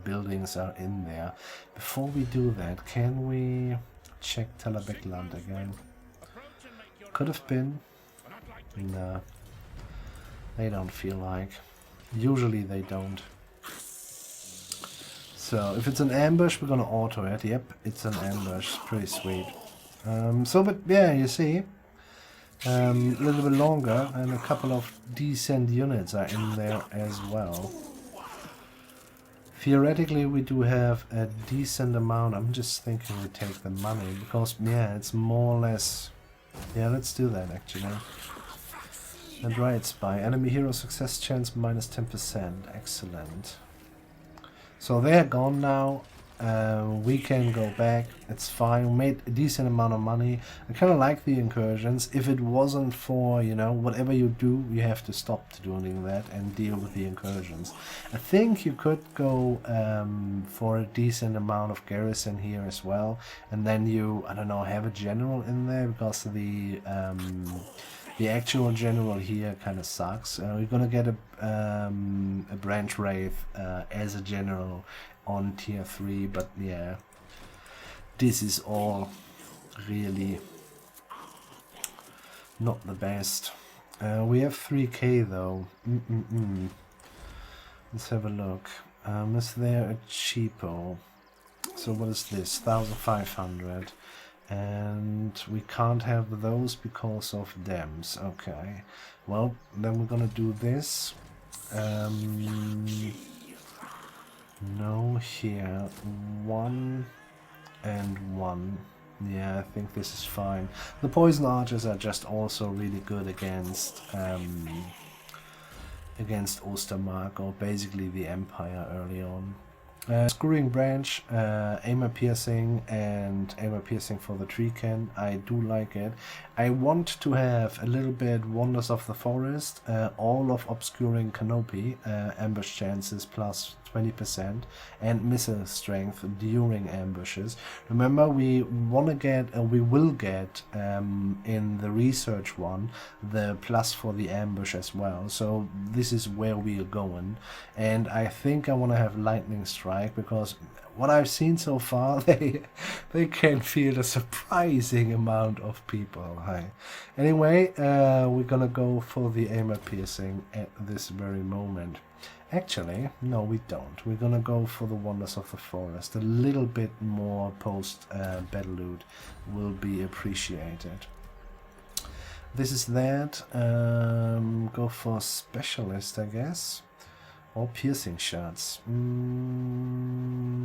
buildings are in there. Before we do that, can we check Talabekland again? Could have been. Nah. They don't feel like. Usually they don't. So if it's an ambush, we're gonna auto it. Yep, it's an ambush. Pretty sweet. But yeah, you see, a little bit longer, and a couple of decent units are in there as well. Theoretically, we do have a decent amount. I'm just thinking we take the money because, yeah, it's more or less. Yeah, let's do that actually. And right, spy. Enemy hero success chance minus 10%. Excellent. So they're gone now. We can go back. It's fine. We made a decent amount of money. I kind of like the incursions. If it wasn't for, you know, whatever you do, you have to stop doing that and deal with the incursions. I think you could go for a decent amount of garrison here as well. And then you, I don't know, have a general in there because the actual general here kind of sucks. We're gonna get a branch wraith as a general on tier 3, but yeah, this is all really not the best. We have 3k though. Let's have a look. Is there a cheapo? So what is this? 1500. And we can't have those because of dems. Okay. Well, then we're gonna do this. No, here. 1 and 1. Yeah, I think this is fine. The poison archers are just also really good against Ostermark, or basically the Empire early on. Screwing branch, aimer piercing, and aimer piercing for the Treecan. I do like it. I want to have a little bit Wonders of the Forest, all of obscuring canopy, ambush chances plus 20%, and missile strength during ambushes. Remember, we want to get, we will get in the research one the plus for the ambush as well. So this is where we are going, and I think I want to have lightning strike because what I've seen so far, they can field a surprising amount of people. Hi. Anyway, we're gonna go for the aimer piercing at this very moment. Actually, no, we don't. We're gonna go for the Wonders of the Forest. A little bit more post battle loot will be appreciated. This is that. Go for specialist, I guess, or piercing shots.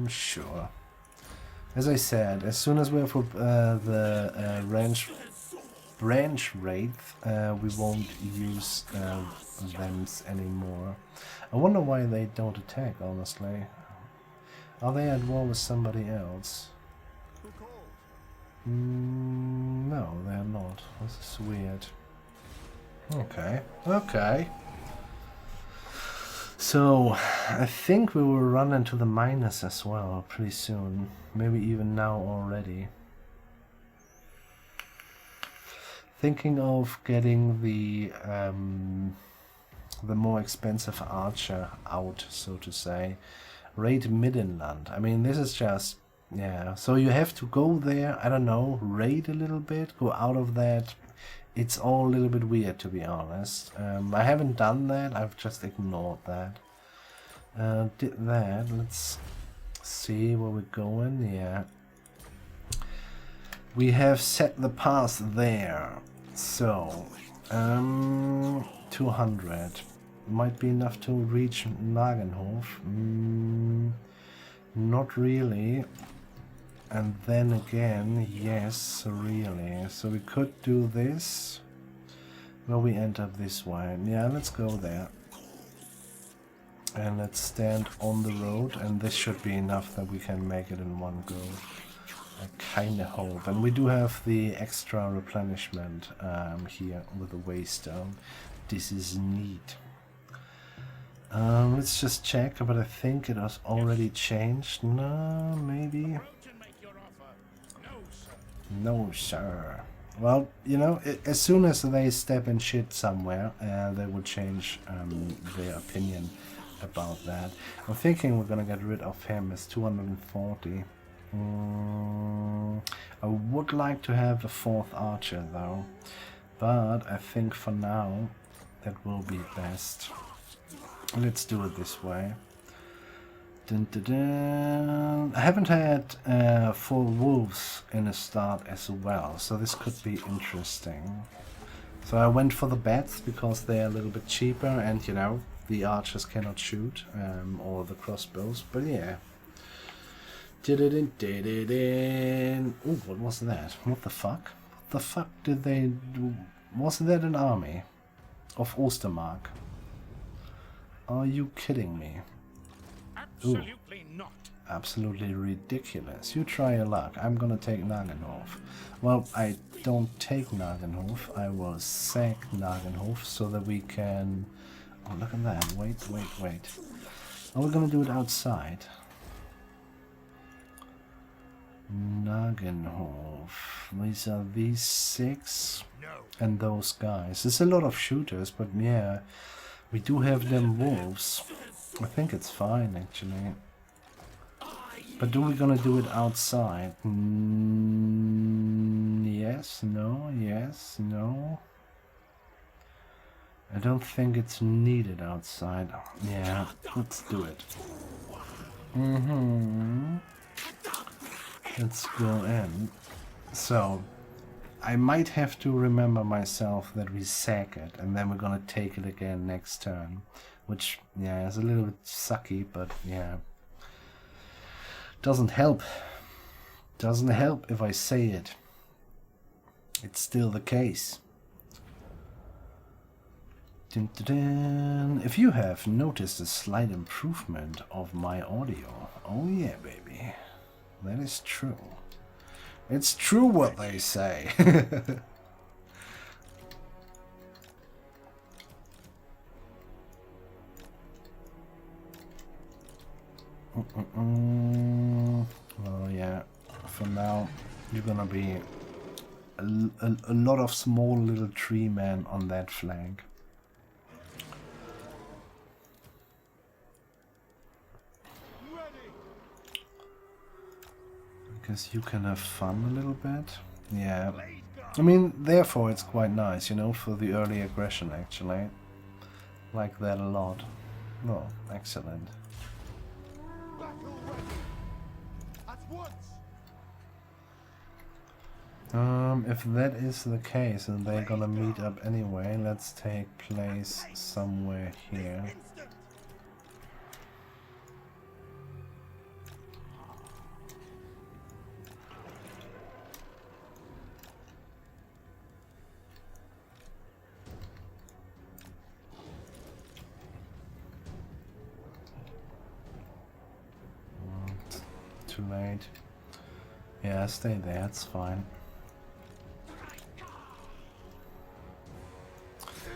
Sure. As I said, as soon as we have the branch wraith, we won't use them anymore. I wonder why they don't attack, honestly. Are they at war with somebody else? No, they're not. This is weird. Okay, okay. So, I think we will run into the miners as well pretty soon. Maybe even now already. Thinking of getting the more expensive archer out, so to say. Raid Middenland. I mean, this is just, yeah. So you have to go there, I don't know, raid a little bit, go out of that. It's all a little bit weird, to be honest. I haven't done that, I've just ignored that. Did that, let's see where we're going, yeah. We have set the path there, so 200 might be enough to reach Nagenhof. Not really. And then again, yes, really. So we could do this. Well, we end up this way. Yeah, let's go there. And let's stand on the road, and this should be enough that we can make it in one go. I kinda hope. And we do have the extra replenishment here with the waystone. This is neat. Let's just check, but I think it has already changed. No, maybe. No, sir. Well, you know, as soon as they step in shit somewhere, they will change their opinion about that. I'm thinking we're gonna get rid of him. It's 240. I would like to have a 4th archer though, but I think for now that will be best. Let's do it this way. Dun, dun, dun. I haven't had 4 wolves in a start as well, so this could be interesting. So I went for the bats because they're a little bit cheaper, and you know, the archers cannot shoot, or the crossbows, but yeah. Ooh, what was that? What the fuck? What the fuck did they do? Was that an army of Ostermark? Are you kidding me? Absolutely not. Absolutely ridiculous. You try your luck. I'm gonna take Nagenhof. Well, I don't take Nagenhof. I will sack Nagenhof so that we can... Oh, look at that. Wait. Are we gonna do it outside? Nagenhof. These are these 6 and those guys. There's a lot of shooters, but yeah, we do have them wolves. I think it's fine actually. But do we gonna do it outside? Yes, no, yes, no. I don't think it's needed outside. Yeah, let's do it. Let's go in. So, I might have to remember myself that we sack it, and then we're gonna take it again next turn. Which, yeah, is a little bit sucky, but yeah. Doesn't help. Doesn't help if I say it. It's still the case. Dun, dun, dun. If you have noticed a slight improvement of my audio, oh yeah, baby. That is true. It's true what they say. Well, yeah. For now, you're gonna be a lot of small little tree men on that flank. Guess you can have fun a little bit. Yeah. I mean, therefore it's quite nice, you know, for the early aggression actually. Like that a lot. Oh, excellent. If that is the case and they're gonna meet up anyway, let's take place somewhere here. Too late. Yeah, stay there, it's fine.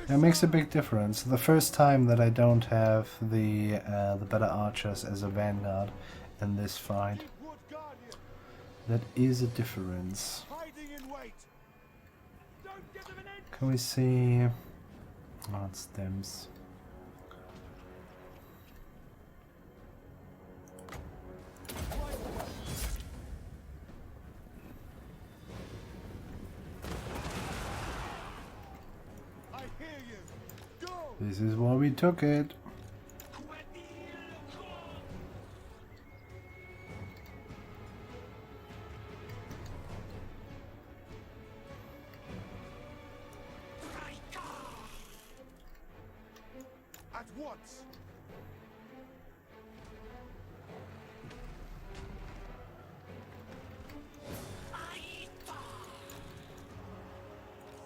It makes a big difference. The first time that I don't have the better archers as a vanguard in this fight. That is a difference. Can we see... Oh, it's stems. This is why we took it. At once.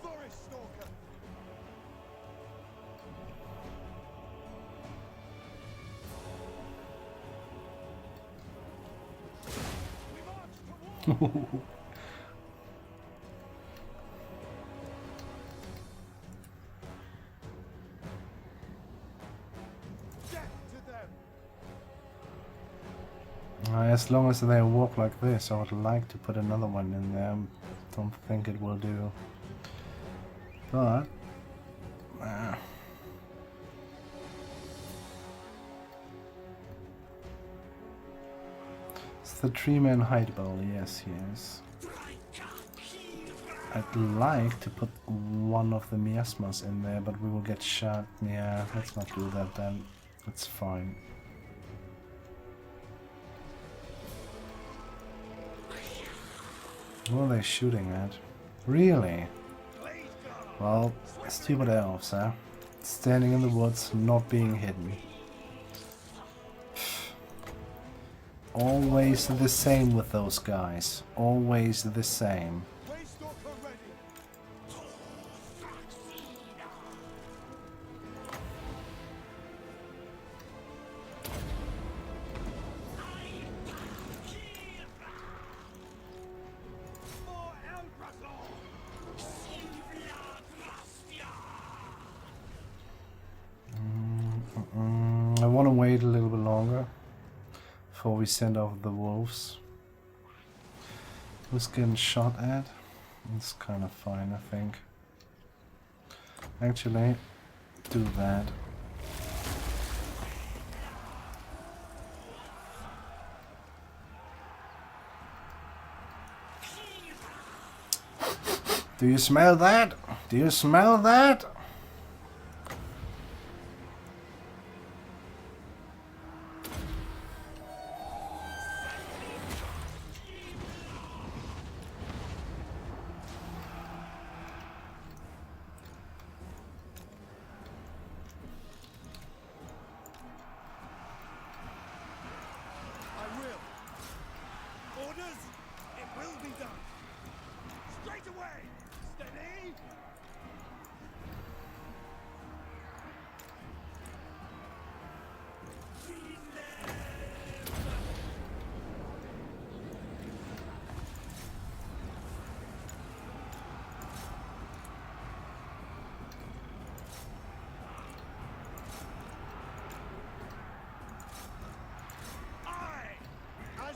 Forest stalker. As long as they walk like this, I would like to put another one in there. Don't think it will do. But... It's the tree-man hideable, yes he is. I'd like to put one of the miasmas in there, but we will get shot. Yeah, let's not do that then. It's fine. What are they shooting at? Really? Well, stupid elves, huh? Standing in the woods, not being hidden. Always the same with those guys. Always the same. I want to wait a little bit longer before we send off the wolves. Who's getting shot at? It's kind of fine, I think. Actually, do that. Do you smell that? Do you smell that?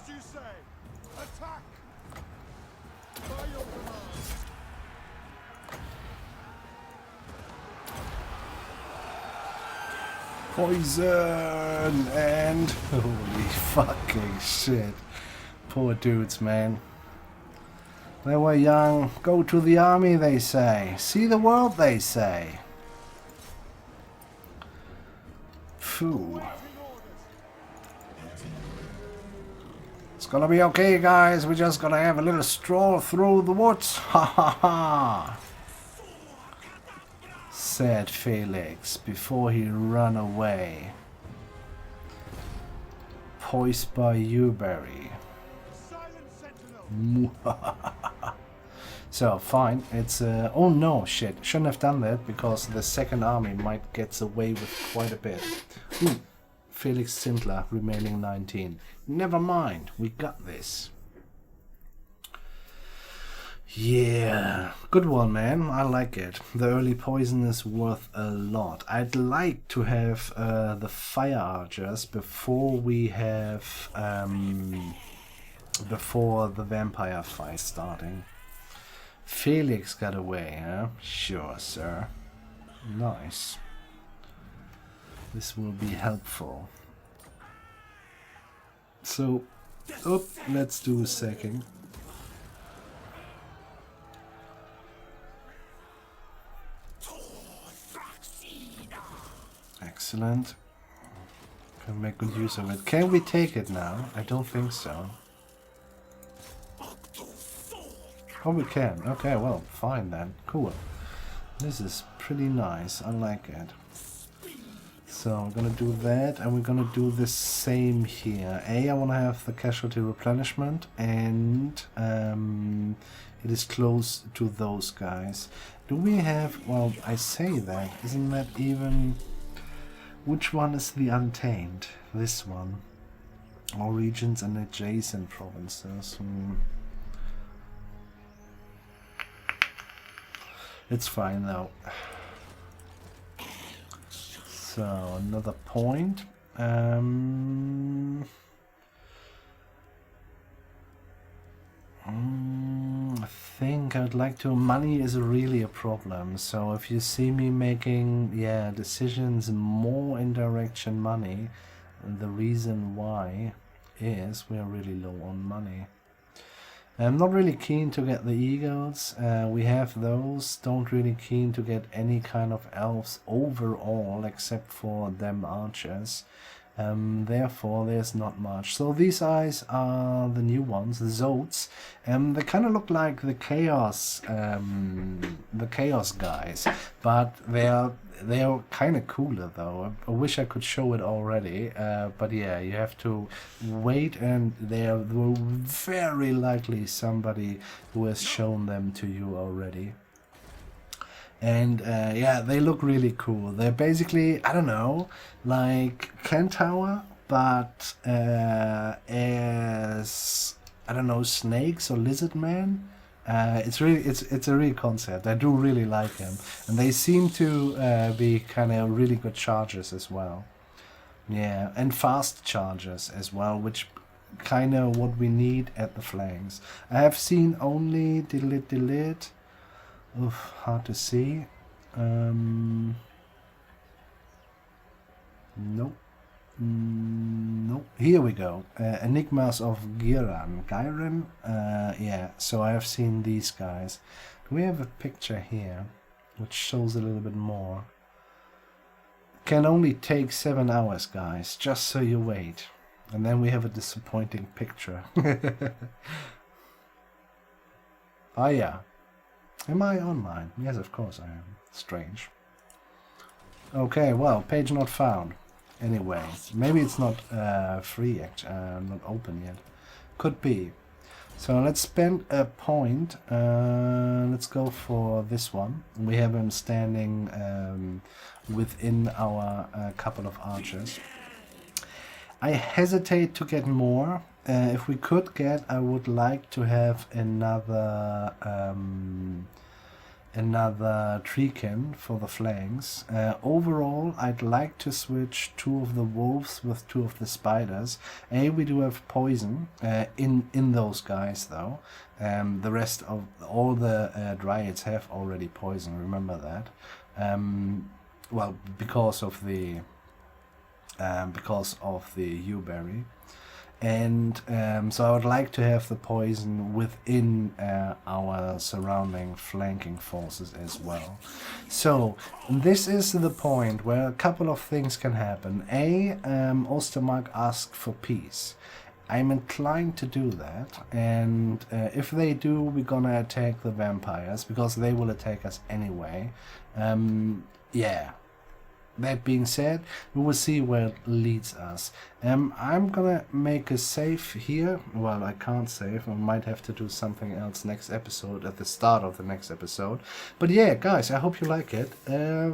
You say, attack! By your command. Poison and holy fucking shit. Poor dudes, man. They were young. Go to the army, they say. See the world, they say. Phew. It's gonna be okay, guys. We're just gonna have a little stroll through the woods. Ha ha ha. Said Felix before he ran away. Poised by Uberry. So, fine. It's oh no, shit. Shouldn't have done that because the second army might get away with quite a bit. Ooh. Felix Sindler, remaining 19. Never mind, we got this. Yeah, good one, man. I like it. The early poison is worth a lot. I'd like to have the fire archers before we have before the vampire fight starting. Felix got away, huh? Sure, sir. Nice. This will be helpful. So, let's do a second. Excellent. Can make good use of it. Can we take it now? I don't think so. Oh, we can. Okay, well, fine then. Cool. This is pretty nice. I like it. So I'm gonna do that, and we're gonna do the same here. I want to have the casualty replenishment, and it is close to those guys. Do we have? Well, I say that. Isn't that even? Which one is the Untamed? This one. All regions and adjacent provinces. It's fine though. So, another point. I think I'd like to... Money is really a problem. So if you see me making, decisions more in direction money, the reason why is we're really low on money. I'm not really keen to get the eagles. We have those. Don't really keen to get any kind of elves overall, except for them archers. Therefore, there's not much. So these eyes are the new ones, the Zodes. They kind of look like the Chaos guys, but they're kind of cooler though. I wish I could show it already, but yeah, you have to wait, and they're very likely somebody who has shown them to you already. And yeah, they look really cool. They're basically, I don't know, like Centaur, but as, I don't know, snakes or lizard man. It's a real concept. I do really like them, and they seem to be kind of really good chargers as well. Yeah, and fast chargers as well, which kind of what we need at the flanks. I have seen only delete. Oof, hard to see. Nope. Nope. Here we go. Enigmas of Gyran. Yeah, so I have seen these guys. We have a picture here which shows a little bit more. Can only take 7 hours, guys, just so you wait. And then we have a disappointing picture. Oh yeah. Am I online? Yes, of course I am. Strange. Okay, well, page not found. Anyway, maybe it's not free, actually, not open yet. Could be. So let's spend a point. Let's go for this one. We have him standing within our couple of archers. I hesitate to get more. If we could get, I would like to have another treekin for the flanks. Overall, I'd like to switch 2 of the wolves with 2 of the spiders. We do have poison in those guys though. The rest of all the dryads have already poison. Remember that. Well, because of the Uberry. And so I would like to have the poison within our surrounding flanking forces as well. So this is the point where a couple of things can happen. Ostermark asked for peace. I'm inclined to do that, and if they do, we're gonna attack the vampires, because they will attack us anyway. Yeah. That being said, we will see where it leads us. I'm gonna make a save here. Well, I can't save. I might have to do something else next episode, at the start of the next episode. But yeah, guys, I hope you like it.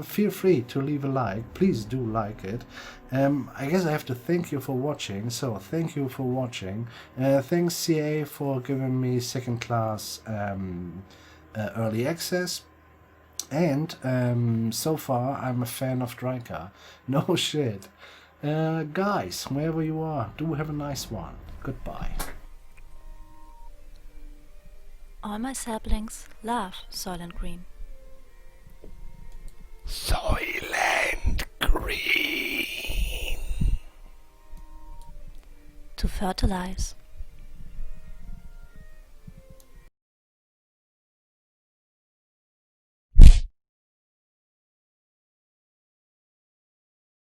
Feel free to leave a like. Please do like it. I guess I have to thank you for watching. So, thank you for watching. Thanks, CA, for giving me second class early access. And so far, I'm a fan of Drycha. No shit. Guys, wherever you are, do have a nice one. Goodbye. All my saplings love Soylent Green. Soylent Green. To fertilize